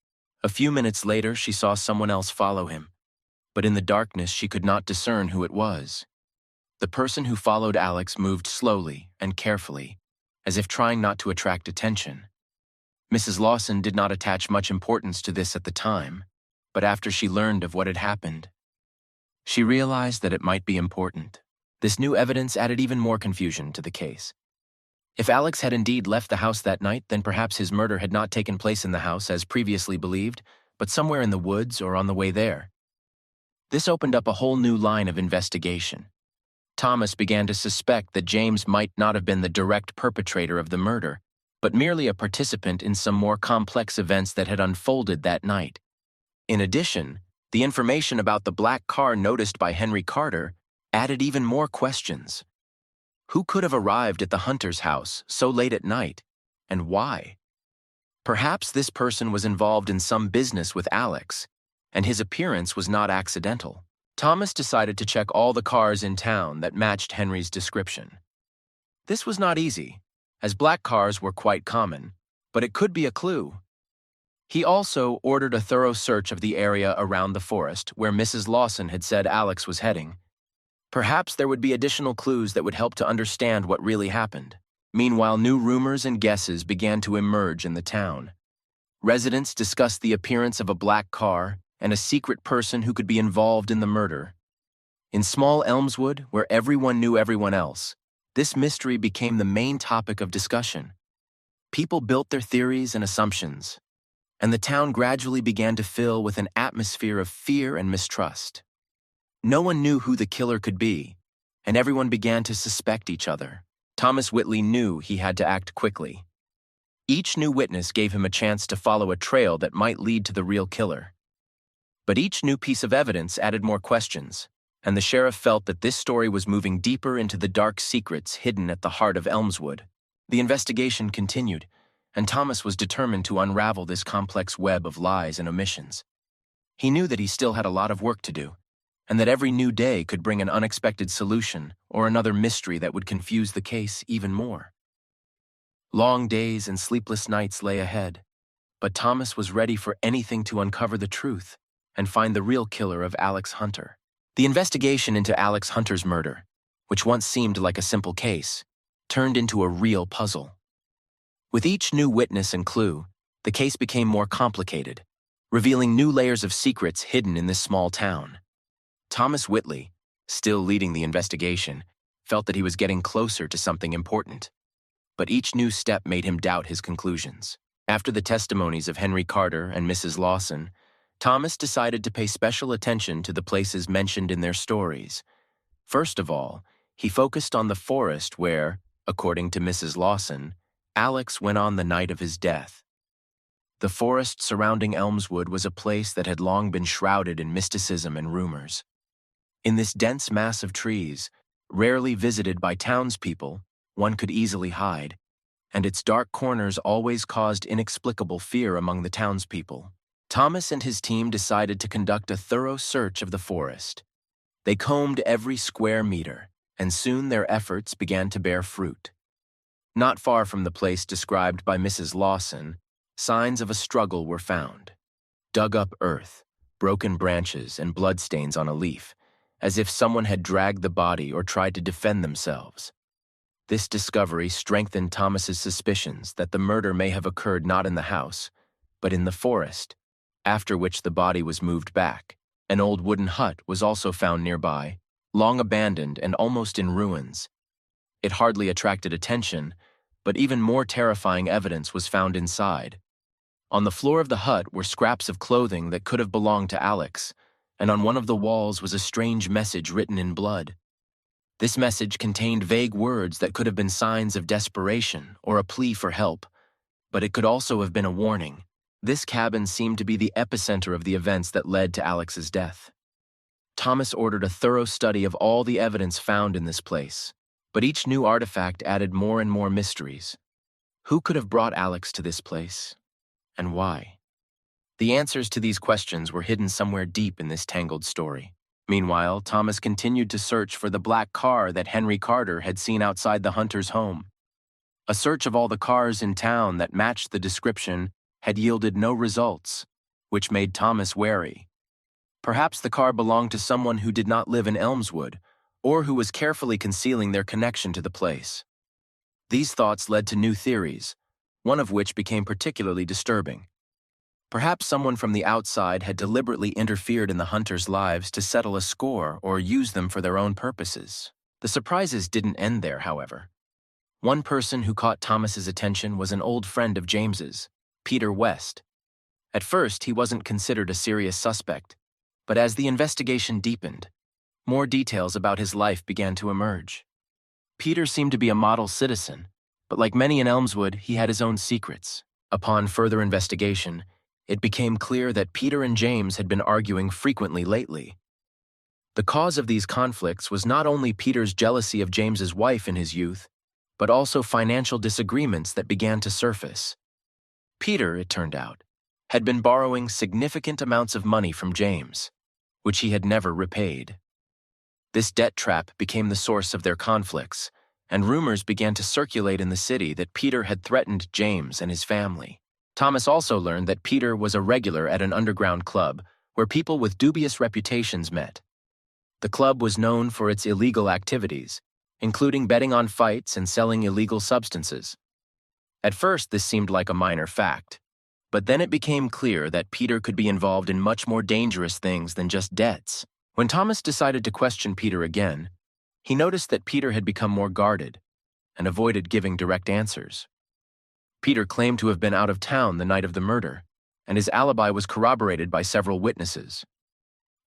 A few minutes later, she saw someone else follow him, but in the darkness she could not discern who it was. The person who followed Alex moved slowly and carefully, as if trying not to attract attention. Mrs. Lawson did not attach much importance to this at the time, but after she learned of what had happened, she realized that it might be important. This new evidence added even more confusion to the case. If Alex had indeed left the house that night, then perhaps his murder had not taken place in the house as previously believed, but somewhere in the woods or on the way there. This opened up a whole new line of investigation. Thomas began to suspect that James might not have been the direct perpetrator of the murder, but merely a participant in some more complex events that had unfolded that night. In addition, the information about the black car noticed by Henry Carter added even more questions. Who could have arrived at the Hunter's house so late at night, and why? Perhaps this person was involved in some business with Alex, and his appearance was not accidental. Thomas decided to check all the cars in town that matched Henry's description. This was not easy, as black cars were quite common, but it could be a clue. He also ordered a thorough search of the area around the forest where Mrs. Lawson had said Alex was heading. Perhaps there would be additional clues that would help to understand what really happened. Meanwhile, new rumors and guesses began to emerge in the town. Residents discussed the appearance of a black car and a secret person who could be involved in the murder. In small Elmswood, where everyone knew everyone else, this mystery became the main topic of discussion. People built their theories and assumptions, and the town gradually began to fill with an atmosphere of fear and mistrust. No one knew who the killer could be, and everyone began to suspect each other. Thomas Whitley knew he had to act quickly. Each new witness gave him a chance to follow a trail that might lead to the real killer. But each new piece of evidence added more questions, and the sheriff felt that this story was moving deeper into the dark secrets hidden at the heart of Elmswood. The investigation continued, and Thomas was determined to unravel this complex web of lies and omissions. He knew that he still had a lot of work to do, and that every new day could bring an unexpected solution or another mystery that would confuse the case even more. Long days and sleepless nights lay ahead, but Thomas was ready for anything to uncover the truth and find the real killer of Alex Hunter. The investigation into Alex Hunter's murder, which once seemed like a simple case, turned into a real puzzle. With each new witness and clue, the case became more complicated, revealing new layers of secrets hidden in this small town. Thomas Whitley, still leading the investigation, felt that he was getting closer to something important. But each new step made him doubt his conclusions. After the testimonies of Henry Carter and Mrs. Lawson, Thomas decided to pay special attention to the places mentioned in their stories. First of all, he focused on the forest where, according to Mrs. Lawson, Alex went on the night of his death. The forest surrounding Elmswood was a place that had long been shrouded in mysticism and rumors. In this dense mass of trees, rarely visited by townspeople, one could easily hide, and its dark corners always caused inexplicable fear among the townspeople. Thomas and his team decided to conduct a thorough search of the forest. They combed every square meter, and soon their efforts began to bear fruit. Not far from the place described by Mrs. Lawson, signs of a struggle were found. Dug up earth, broken branches, and bloodstains on a leaf, as if someone had dragged the body or tried to defend themselves. This discovery strengthened Thomas's suspicions that the murder may have occurred not in the house, but in the forest, after which the body was moved back. An old wooden hut was also found nearby, long abandoned and almost in ruins. It hardly attracted attention, but even more terrifying evidence was found inside. On the floor of the hut were scraps of clothing that could have belonged to Alex, and on one of the walls was a strange message written in blood. This message contained vague words that could have been signs of desperation or a plea for help, but it could also have been a warning. This cabin seemed to be the epicenter of the events that led to Alex's death. Thomas ordered a thorough study of all the evidence found in this place, but each new artifact added more and more mysteries. Who could have brought Alex to this place, and why? The answers to these questions were hidden somewhere deep in this tangled story. Meanwhile, Thomas continued to search for the black car that Henry Carter had seen outside the Hunter's home. A search of all the cars in town that matched the description had yielded no results, which made Thomas wary. Perhaps the car belonged to someone who did not live in Elmswood, or who was carefully concealing their connection to the place. These thoughts led to new theories, one of which became particularly disturbing. Perhaps someone from the outside had deliberately interfered in the Hunters' lives to settle a score or use them for their own purposes. The surprises didn't end there, however. One person who caught Thomas's attention was an old friend of James's, Peter West. At first, he wasn't considered a serious suspect, but as the investigation deepened, more details about his life began to emerge. Peter seemed to be a model citizen, but like many in Elmswood, he had his own secrets. Upon further investigation, it became clear that Peter and James had been arguing frequently lately. The cause of these conflicts was not only Peter's jealousy of James's wife in his youth, but also financial disagreements that began to surface. Peter, it turned out, had been borrowing significant amounts of money from James, which he had never repaid. This debt trap became the source of their conflicts, and rumors began to circulate in the city that Peter had threatened James and his family. Thomas also learned that Peter was a regular at an underground club where people with dubious reputations met. The club was known for its illegal activities, including betting on fights and selling illegal substances. At first, this seemed like a minor fact, but then it became clear that Peter could be involved in much more dangerous things than just debts. When Thomas decided to question Peter again, he noticed that Peter had become more guarded and avoided giving direct answers. Peter claimed to have been out of town the night of the murder, and his alibi was corroborated by several witnesses.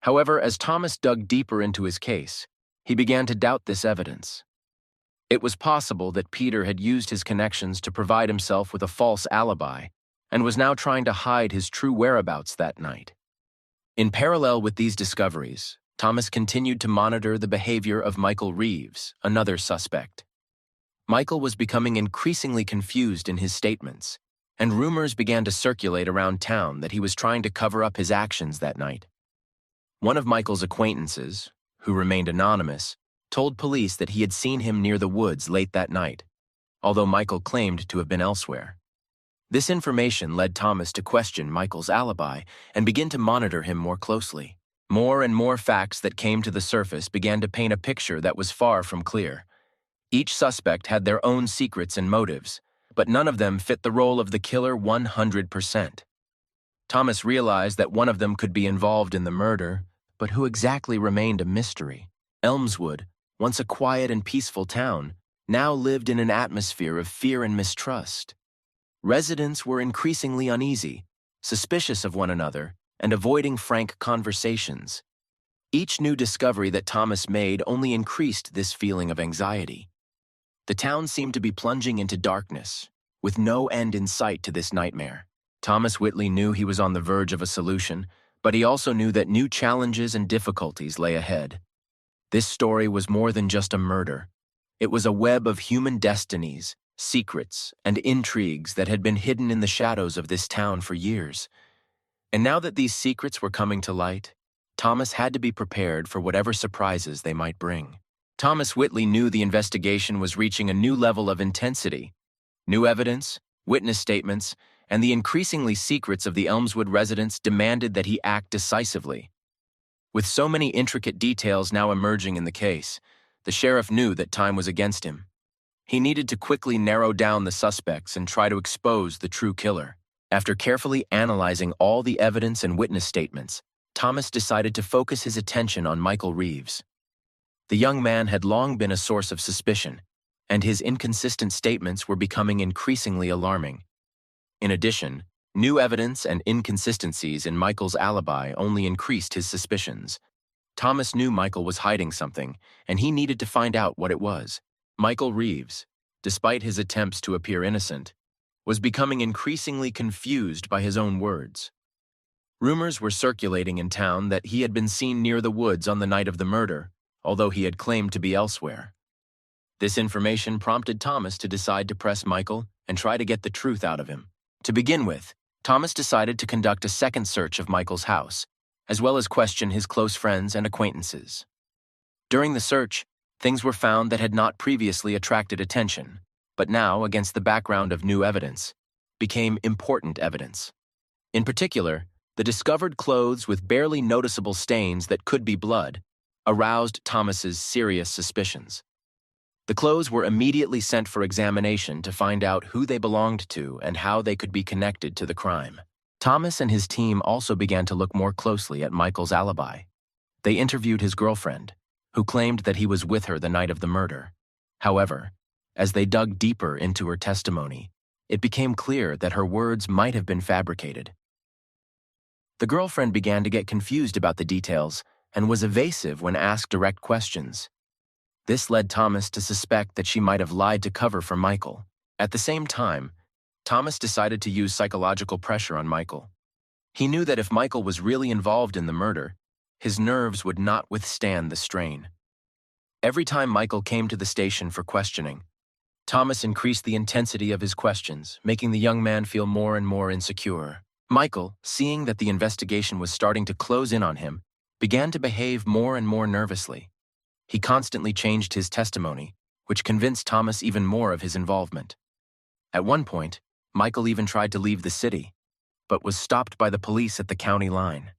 However, as Thomas dug deeper into his case, he began to doubt this evidence. It was possible that Peter had used his connections to provide himself with a false alibi and was now trying to hide his true whereabouts that night. In parallel with these discoveries, Thomas continued to monitor the behavior of Michael Reeves, another suspect. Michael was becoming increasingly confused in his statements, and rumors began to circulate around town that he was trying to cover up his actions that night. One of Michael's acquaintances, who remained anonymous, told police that he had seen him near the woods late that night, although Michael claimed to have been elsewhere. This information led Thomas to question Michael's alibi and begin to monitor him more closely. More and more facts that came to the surface began to paint a picture that was far from clear. Each suspect had their own secrets and motives, but none of them fit the role of the killer 100%. Thomas realized that one of them could be involved in the murder, but who exactly remained a mystery. Elmswood, once a quiet and peaceful town, now lived in an atmosphere of fear and mistrust. Residents were increasingly uneasy, suspicious of one another, and avoiding frank conversations. Each new discovery that Thomas made only increased this feeling of anxiety. The town seemed to be plunging into darkness, with no end in sight to this nightmare. Thomas Whitley knew he was on the verge of a solution, but he also knew that new challenges and difficulties lay ahead. This story was more than just a murder. It was a web of human destinies, secrets, and intrigues that had been hidden in the shadows of this town for years. And now that these secrets were coming to light, Thomas had to be prepared for whatever surprises they might bring. Thomas Whitley knew the investigation was reaching a new level of intensity. New evidence, witness statements, and the increasingly secrets of the Elmswood residents demanded that he act decisively. With so many intricate details now emerging in the case, the sheriff knew that time was against him. He needed to quickly narrow down the suspects and try to expose the true killer. After carefully analyzing all the evidence and witness statements, Thomas decided to focus his attention on Michael Reeves. The young man had long been a source of suspicion, and his inconsistent statements were becoming increasingly alarming. In addition, new evidence and inconsistencies in Michael's alibi only increased his suspicions. Thomas knew Michael was hiding something, and he needed to find out what it was. Michael Reeves, despite his attempts to appear innocent, was becoming increasingly confused by his own words. Rumors were circulating in town that he had been seen near the woods on the night of the murder, although he had claimed to be elsewhere. This information prompted Thomas to decide to press Michael and try to get the truth out of him. To begin with, Thomas decided to conduct a second search of Michael's house, as well as question his close friends and acquaintances. During the search, things were found that had not previously attracted attention, but now, against the background of new evidence, became important evidence. In particular, the discovered clothes with barely noticeable stains that could be blood aroused Thomas's serious suspicions. The clothes were immediately sent for examination to find out who they belonged to and how they could be connected to the crime. Thomas and his team also began to look more closely at Michael's alibi. They interviewed his girlfriend, who claimed that he was with her the night of the murder. However, as they dug deeper into her testimony, it became clear that her words might have been fabricated. The girlfriend began to get confused about the details and was evasive when asked direct questions. This led Thomas to suspect that she might have lied to cover for Michael. At the same time, Thomas decided to use psychological pressure on Michael. He knew that if Michael was really involved in the murder, his nerves would not withstand the strain. Every time Michael came to the station for questioning, Thomas increased the intensity of his questions, making the young man feel more and more insecure. Michael, seeing that the investigation was starting to close in on him, began to behave more and more nervously. He constantly changed his testimony, which convinced Thomas even more of his involvement. At one point, Michael even tried to leave the city, but was stopped by the police at the county line.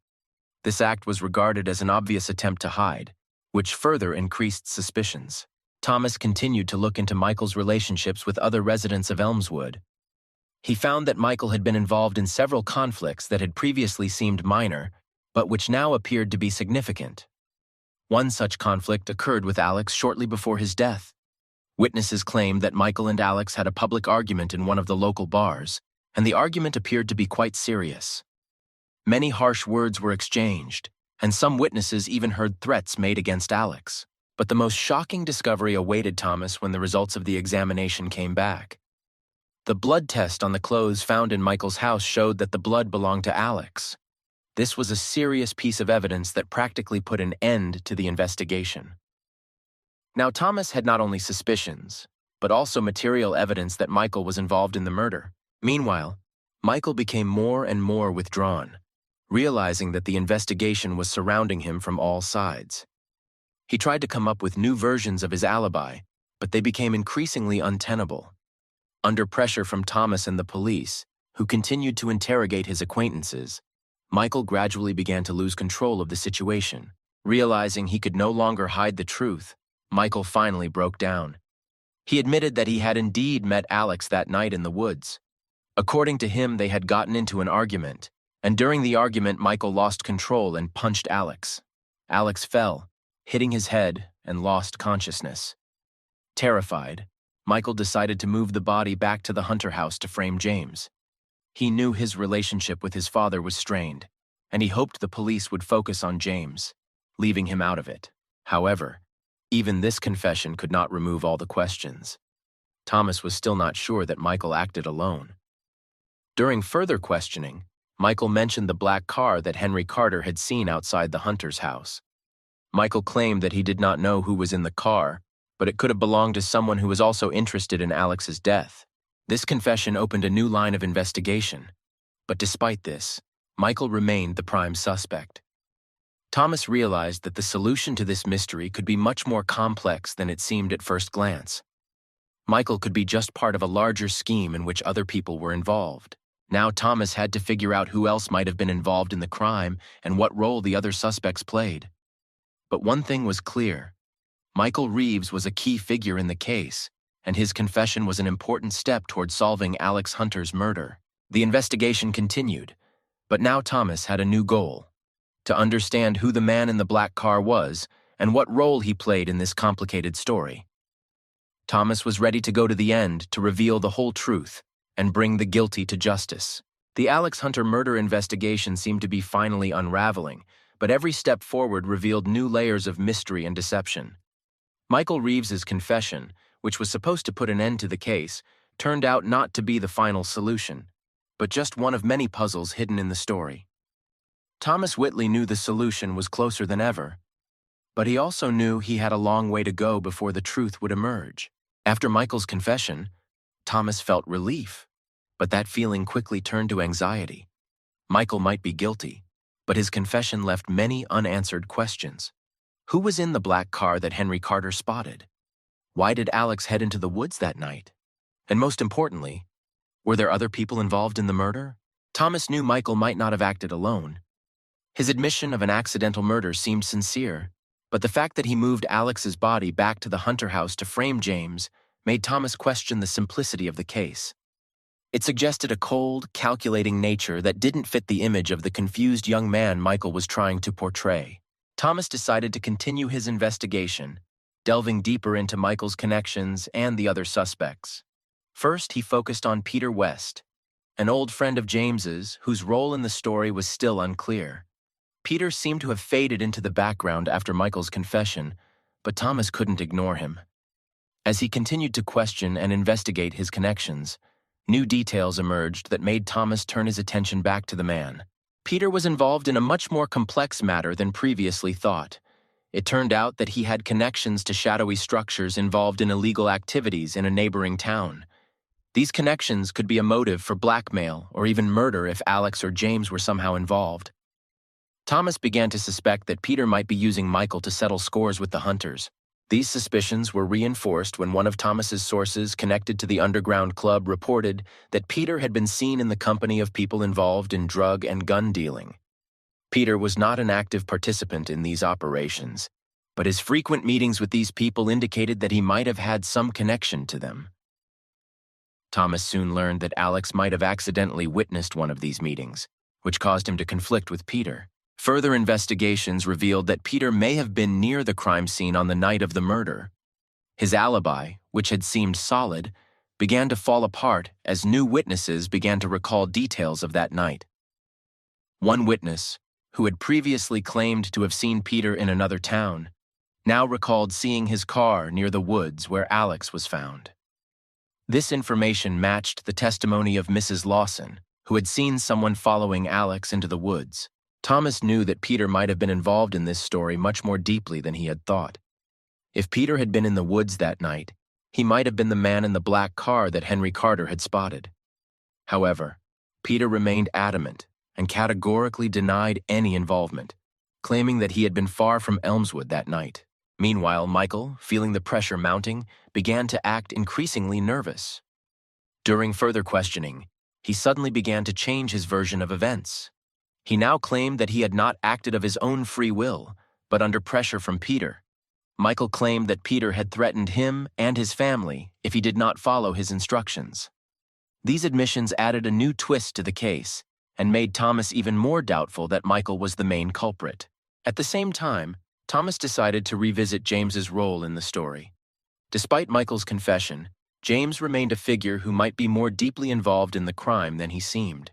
This act was regarded as an obvious attempt to hide, which further increased suspicions. Thomas continued to look into Michael's relationships with other residents of Elmswood. He found that Michael had been involved in several conflicts that had previously seemed minor, but which now appeared to be significant. One such conflict occurred with Alex shortly before his death. Witnesses claimed that Michael and Alex had a public argument in one of the local bars, and the argument appeared to be quite serious. Many harsh words were exchanged, and some witnesses even heard threats made against Alex. But the most shocking discovery awaited Thomas when the results of the examination came back. The blood test on the clothes found in Michael's house showed that the blood belonged to Alex. This was a serious piece of evidence that practically put an end to the investigation. Now, Thomas had not only suspicions, but also material evidence that Michael was involved in the murder. Meanwhile, Michael became more and more withdrawn, realizing that the investigation was surrounding him from all sides. He tried to come up with new versions of his alibi, but they became increasingly untenable. Under pressure from Thomas and the police, who continued to interrogate his acquaintances, Michael gradually began to lose control of the situation. Realizing he could no longer hide the truth, Michael finally broke down. He admitted that he had indeed met Alex that night in the woods. According to him, they had gotten into an argument, and during the argument, Michael lost control and punched Alex. Alex fell, hitting his head, and lost consciousness. Terrified, Michael decided to move the body back to the Hunter house to frame James. He knew his relationship with his father was strained, and he hoped the police would focus on James, leaving him out of it. However, even this confession could not remove all the questions. Thomas was still not sure that Michael acted alone. During further questioning, Michael mentioned the black car that Henry Carter had seen outside the Hunter's house. Michael claimed that he did not know who was in the car, but it could have belonged to someone who was also interested in Alex's death. This confession opened a new line of investigation. But despite this, Michael remained the prime suspect. Thomas realized that the solution to this mystery could be much more complex than it seemed at first glance. Michael could be just part of a larger scheme in which other people were involved. Now Thomas had to figure out who else might have been involved in the crime and what role the other suspects played. But one thing was clear. Michael Reeves was a key figure in the case, and his confession was an important step toward solving Alex Hunter's murder. The investigation continued, but now Thomas had a new goal: to understand who the man in the black car was and what role he played in this complicated story. Thomas was ready to go to the end to reveal the whole truth and bring the guilty to justice. The Alex Hunter murder investigation seemed to be finally unraveling, but every step forward revealed new layers of mystery and deception. Michael Reeves's confession, which was supposed to put an end to the case, turned out not to be the final solution, but just one of many puzzles hidden in the story. Thomas Whitley knew the solution was closer than ever, but he also knew he had a long way to go before the truth would emerge. After Michael's confession, Thomas felt relief, but that feeling quickly turned to anxiety. Michael might be guilty, but his confession left many unanswered questions. Who was in the black car that Henry Carter spotted? Why did Alex head into the woods that night? And most importantly, were there other people involved in the murder? Thomas knew Michael might not have acted alone. His admission of an accidental murder seemed sincere, but the fact that he moved Alex's body back to the Hunter house to frame James made Thomas question the simplicity of the case. It suggested a cold, calculating nature that didn't fit the image of the confused young man Michael was trying to portray. Thomas decided to continue his investigation, delving deeper into Michael's connections and the other suspects. First, he focused on Peter West, an old friend of James's whose role in the story was still unclear. Peter seemed to have faded into the background after Michael's confession, but Thomas couldn't ignore him. As he continued to question and investigate his connections, new details emerged that made Thomas turn his attention back to the man. Peter was involved in a much more complex matter than previously thought. It turned out that he had connections to shadowy structures involved in illegal activities in a neighboring town. These connections could be a motive for blackmail or even murder if Alex or James were somehow involved. Thomas began to suspect that Peter might be using Michael to settle scores with the hunters. These suspicions were reinforced when one of Thomas's sources connected to the underground club reported that Peter had been seen in the company of people involved in drug and gun dealing. Peter was not an active participant in these operations, but his frequent meetings with these people indicated that he might have had some connection to them. Thomas soon learned that Alex might have accidentally witnessed one of these meetings, which caused him to conflict with Peter. Further investigations revealed that Peter may have been near the crime scene on the night of the murder. His alibi, which had seemed solid, began to fall apart as new witnesses began to recall details of that night. One witness, who had previously claimed to have seen Peter in another town, now recalled seeing his car near the woods where Alex was found. This information matched the testimony of Mrs. Lawson, who had seen someone following Alex into the woods. Thomas knew that Peter might have been involved in this story much more deeply than he had thought. If Peter had been in the woods that night, he might have been the man in the black car that Henry Carter had spotted. However, Peter remained adamant and categorically denied any involvement, claiming that he had been far from Elmswood that night. Meanwhile, Michael, feeling the pressure mounting, began to act increasingly nervous. During further questioning, he suddenly began to change his version of events. He now claimed that he had not acted of his own free will, but under pressure from Peter. Michael claimed that Peter had threatened him and his family if he did not follow his instructions. These admissions added a new twist to the case and made Thomas even more doubtful that Michael was the main culprit. At the same time, Thomas decided to revisit James's role in the story. Despite Michael's confession, James remained a figure who might be more deeply involved in the crime than he seemed.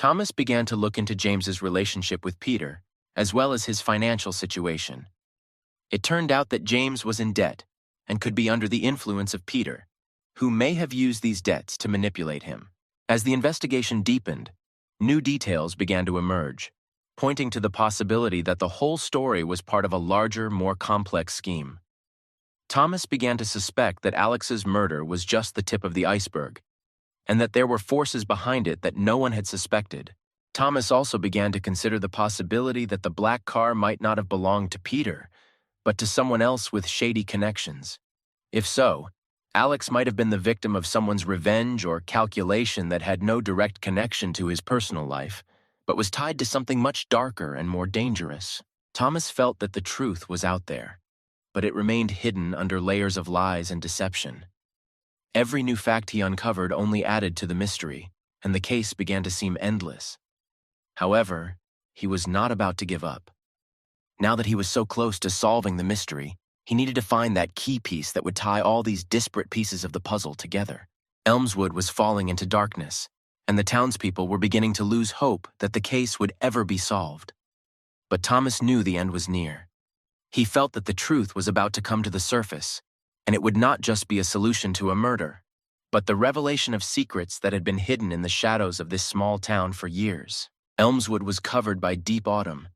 Thomas began to look into James's relationship with Peter, as well as his financial situation. It turned out that James was in debt and could be under the influence of Peter, who may have used these debts to manipulate him. As the investigation deepened, new details began to emerge, pointing to the possibility that the whole story was part of a larger, more complex scheme. Thomas began to suspect that Alex's murder was just the tip of the iceberg, and that there were forces behind it that no one had suspected. Thomas also began to consider the possibility that the black car might not have belonged to Peter, but to someone else with shady connections. If so, Alex might have been the victim of someone's revenge or calculation that had no direct connection to his personal life, but was tied to something much darker and more dangerous. Thomas felt that the truth was out there, but it remained hidden under layers of lies and deception. Every new fact he uncovered only added to the mystery, and the case began to seem endless. However, he was not about to give up. Now that he was so close to solving the mystery, he needed to find that key piece that would tie all these disparate pieces of the puzzle together. Elmswood was falling into darkness, and the townspeople were beginning to lose hope that the case would ever be solved. But Thomas knew the end was near. He felt that the truth was about to come to the surface, and it would not just be a solution to a murder, but the revelation of secrets that had been hidden in the shadows of this small town for years. Elmswood was covered by deep autumn,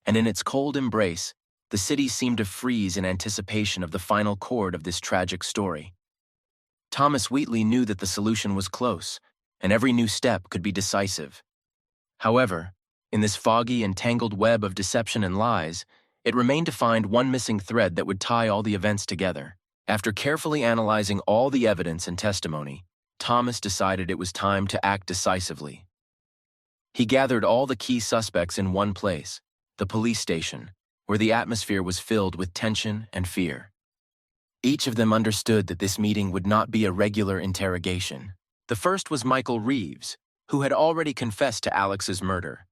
and in its cold embrace, the city seemed to freeze in anticipation of the final chord of this tragic story. Thomas Wheatley knew that the solution was close, and every new step could be decisive. However, in this foggy and tangled web of deception and lies, it remained to find one missing thread that would tie all the events together. After carefully analyzing all the evidence and testimony, Thomas decided it was time to act decisively. He gathered all the key suspects in one place, the police station, where the atmosphere was filled with tension and fear. Each of them understood that this meeting would not be a regular interrogation. The first was Michael Reeves, who had already confessed to Alex's murder.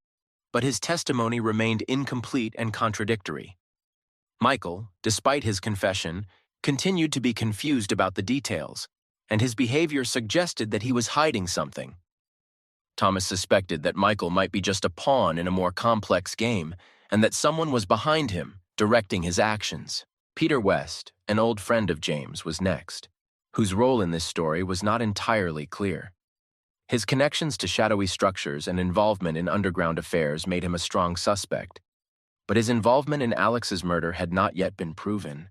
but his testimony remained incomplete and contradictory. Michael, despite his confession, continued to be confused about the details, and his behavior suggested that he was hiding something. Thomas suspected that Michael might be just a pawn in a more complex game, and that someone was behind him, directing his actions. Peter West, an old friend of James, was next, whose role in this story was not entirely clear. His connections to shadowy structures and involvement in underground affairs made him a strong suspect, but his involvement in Alex's murder had not yet been proven.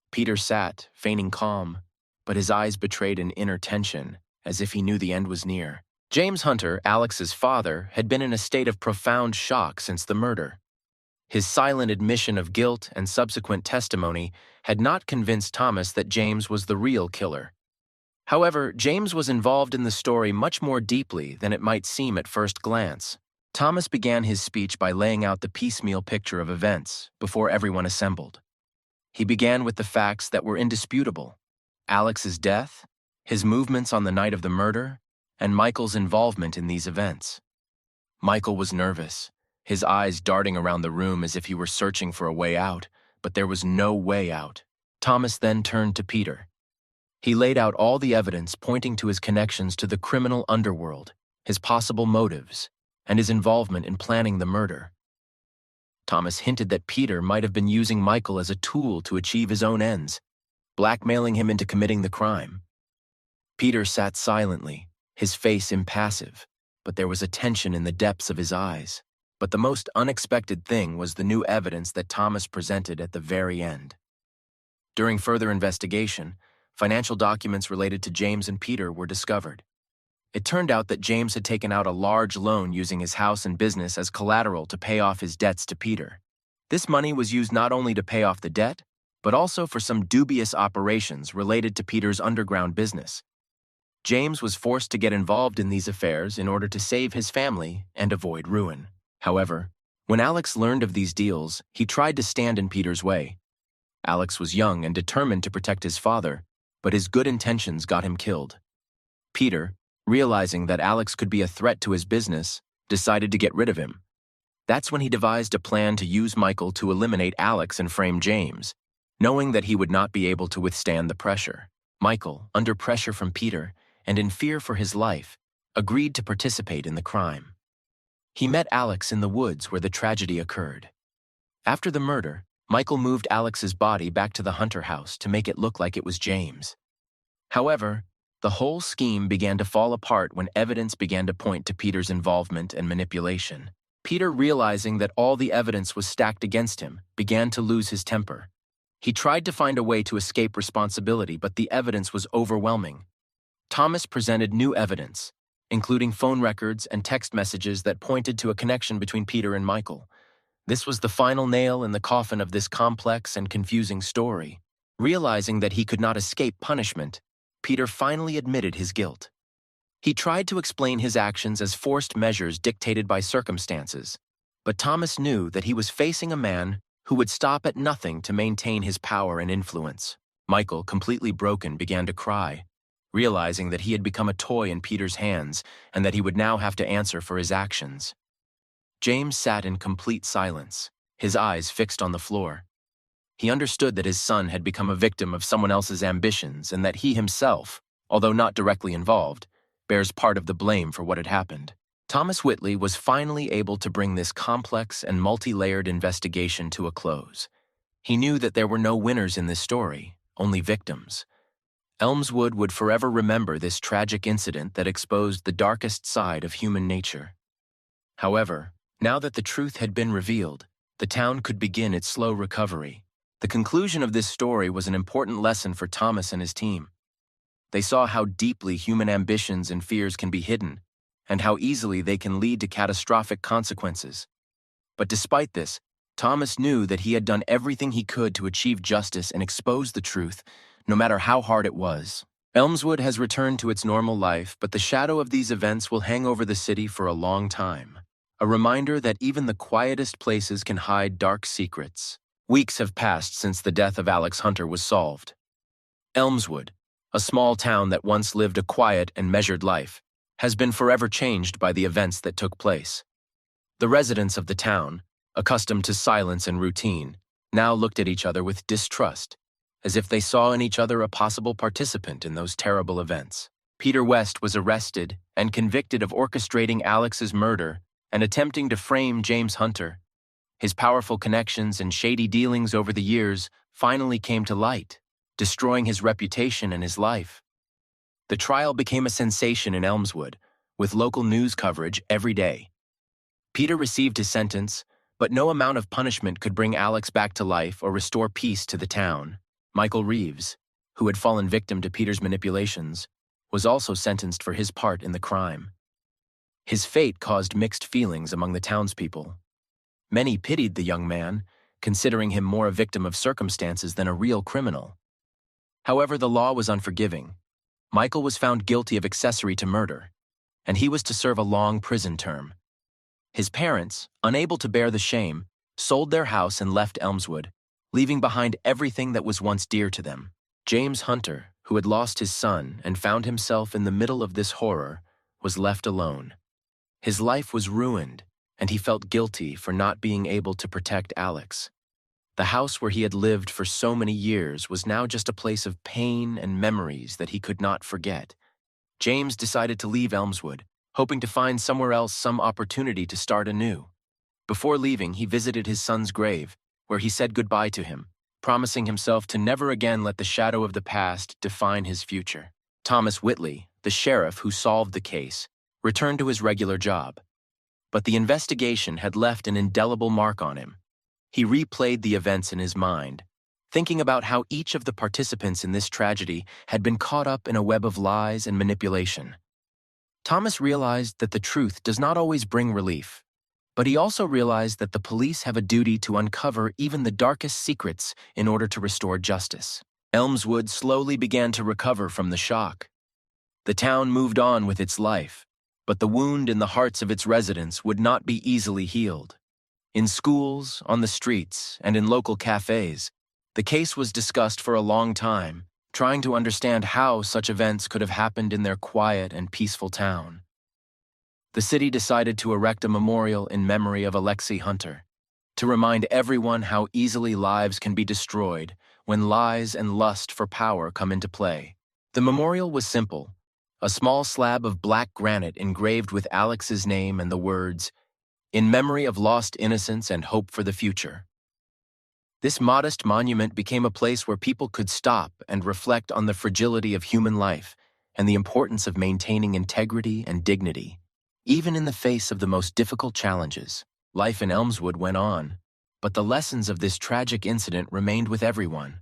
Peter sat, feigning calm, but his eyes betrayed an inner tension, as if he knew the end was near. James Hunter, Alex's father, had been in a state of profound shock since the murder. His silent admission of guilt and subsequent testimony had not convinced Thomas that James was the real killer. However, James was involved in the story much more deeply than it might seem at first glance. Thomas began his speech by laying out the piecemeal picture of events before everyone assembled. He began with the facts that were indisputable: Alex's death, his movements on the night of the murder, and Michael's involvement in these events. Michael was nervous, his eyes darting around the room as if he were searching for a way out, but there was no way out. Thomas then turned to Peter. He laid out all the evidence pointing to his connections to the criminal underworld, his possible motives, and his involvement in planning the murder. Thomas hinted that Peter might have been using Michael as a tool to achieve his own ends, blackmailing him into committing the crime. Peter sat silently, his face impassive, but there was a tension in the depths of his eyes. But the most unexpected thing was the new evidence that Thomas presented at the very end. During further investigation, financial documents related to James and Peter were discovered. It turned out that James had taken out a large loan using his house and business as collateral to pay off his debts to Peter. This money was used not only to pay off the debt, but also for some dubious operations related to Peter's underground business. James was forced to get involved in these affairs in order to save his family and avoid ruin. However, when Alex learned of these deals, he tried to stand in Peter's way. Alex was young and determined to protect his father, but his good intentions got him killed. Peter, realizing that Alex could be a threat to his business, decided to get rid of him. That's when he devised a plan to use Michael to eliminate Alex and frame James, knowing that he would not be able to withstand the pressure. Michael, under pressure from Peter and in fear for his life, agreed to participate in the crime. He met Alex in the woods where the tragedy occurred. After the murder, Michael moved Alex's body back to the Hunter house to make it look like it was James. However, the whole scheme began to fall apart when evidence began to point to Peter's involvement and manipulation. Peter, realizing that all the evidence was stacked against him, began to lose his temper. He tried to find a way to escape responsibility, but the evidence was overwhelming. Thomas presented new evidence, including phone records and text messages that pointed to a connection between Peter and Michael. This was the final nail in the coffin of this complex and confusing story. Realizing that he could not escape punishment, Peter finally admitted his guilt. He tried to explain his actions as forced measures dictated by circumstances, but Thomas knew that he was facing a man who would stop at nothing to maintain his power and influence. Michael, completely broken, began to cry, realizing that he had become a toy in Peter's hands and that he would now have to answer for his actions. James sat in complete silence, his eyes fixed on the floor. He understood that his son had become a victim of someone else's ambitions and that he himself, although not directly involved, bears part of the blame for what had happened. Thomas Whitley was finally able to bring this complex and multi-layered investigation to a close. He knew that there were no winners in this story, only victims. Elmswood would forever remember this tragic incident that exposed the darkest side of human nature. However, now that the truth had been revealed, the town could begin its slow recovery. The conclusion of this story was an important lesson for Thomas and his team. They saw how deeply human ambitions and fears can be hidden, and how easily they can lead to catastrophic consequences. But despite this, Thomas knew that he had done everything he could to achieve justice and expose the truth, no matter how hard it was. Elmswood has returned to its normal life, but the shadow of these events will hang over the city for a long time. A reminder that even the quietest places can hide dark secrets. Weeks have passed since the death of Alex Hunter was solved. Elmswood, a small town that once lived a quiet and measured life, has been forever changed by the events that took place. The residents of the town, accustomed to silence and routine, now looked at each other with distrust, as if they saw in each other a possible participant in those terrible events. Peter West was arrested and convicted of orchestrating Alex's murder and attempting to frame James Hunter. His powerful connections and shady dealings over the years finally came to light, destroying his reputation and his life. The trial became a sensation in Elmswood, with local news coverage every day. Peter received his sentence, but no amount of punishment could bring Alex back to life or restore peace to the town. Michael Reeves, who had fallen victim to Peter's manipulations, was also sentenced for his part in the crime. His fate caused mixed feelings among the townspeople. Many pitied the young man, considering him more a victim of circumstances than a real criminal. However, the law was unforgiving. Michael was found guilty of accessory to murder, and he was to serve a long prison term. His parents, unable to bear the shame, sold their house and left Elmswood, leaving behind everything that was once dear to them. James Hunter, who had lost his son and found himself in the middle of this horror, was left alone. His life was ruined, and he felt guilty for not being able to protect Alex. The house where he had lived for so many years was now just a place of pain and memories that he could not forget. James decided to leave Elmswood, hoping to find somewhere else some opportunity to start anew. Before leaving, he visited his son's grave, where he said goodbye to him, promising himself to never again let the shadow of the past define his future. Thomas Whitley, the sheriff who solved the case, returned to his regular job. But the investigation had left an indelible mark on him. He replayed the events in his mind, thinking about how each of the participants in this tragedy had been caught up in a web of lies and manipulation. Thomas realized that the truth does not always bring relief, but he also realized that the police have a duty to uncover even the darkest secrets in order to restore justice. Elmswood slowly began to recover from the shock. The town moved on with its life, but the wound in the hearts of its residents would not be easily healed. In schools, on the streets, and in local cafes, the case was discussed for a long time, trying to understand how such events could have happened in their quiet and peaceful town. The city decided to erect a memorial in memory of Alexei Hunter, to remind everyone how easily lives can be destroyed when lies and lust for power come into play. The memorial was simple, a small slab of black granite engraved with Alex's name and the words, "In memory of lost innocence and hope for the future." This modest monument became a place where people could stop and reflect on the fragility of human life and the importance of maintaining integrity and dignity. Even in the face of the most difficult challenges, life in Elmswood went on, but the lessons of this tragic incident remained with everyone.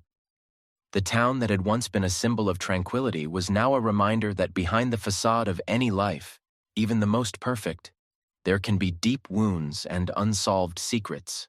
The town that had once been a symbol of tranquility was now a reminder that behind the facade of any life, even the most perfect, there can be deep wounds and unsolved secrets.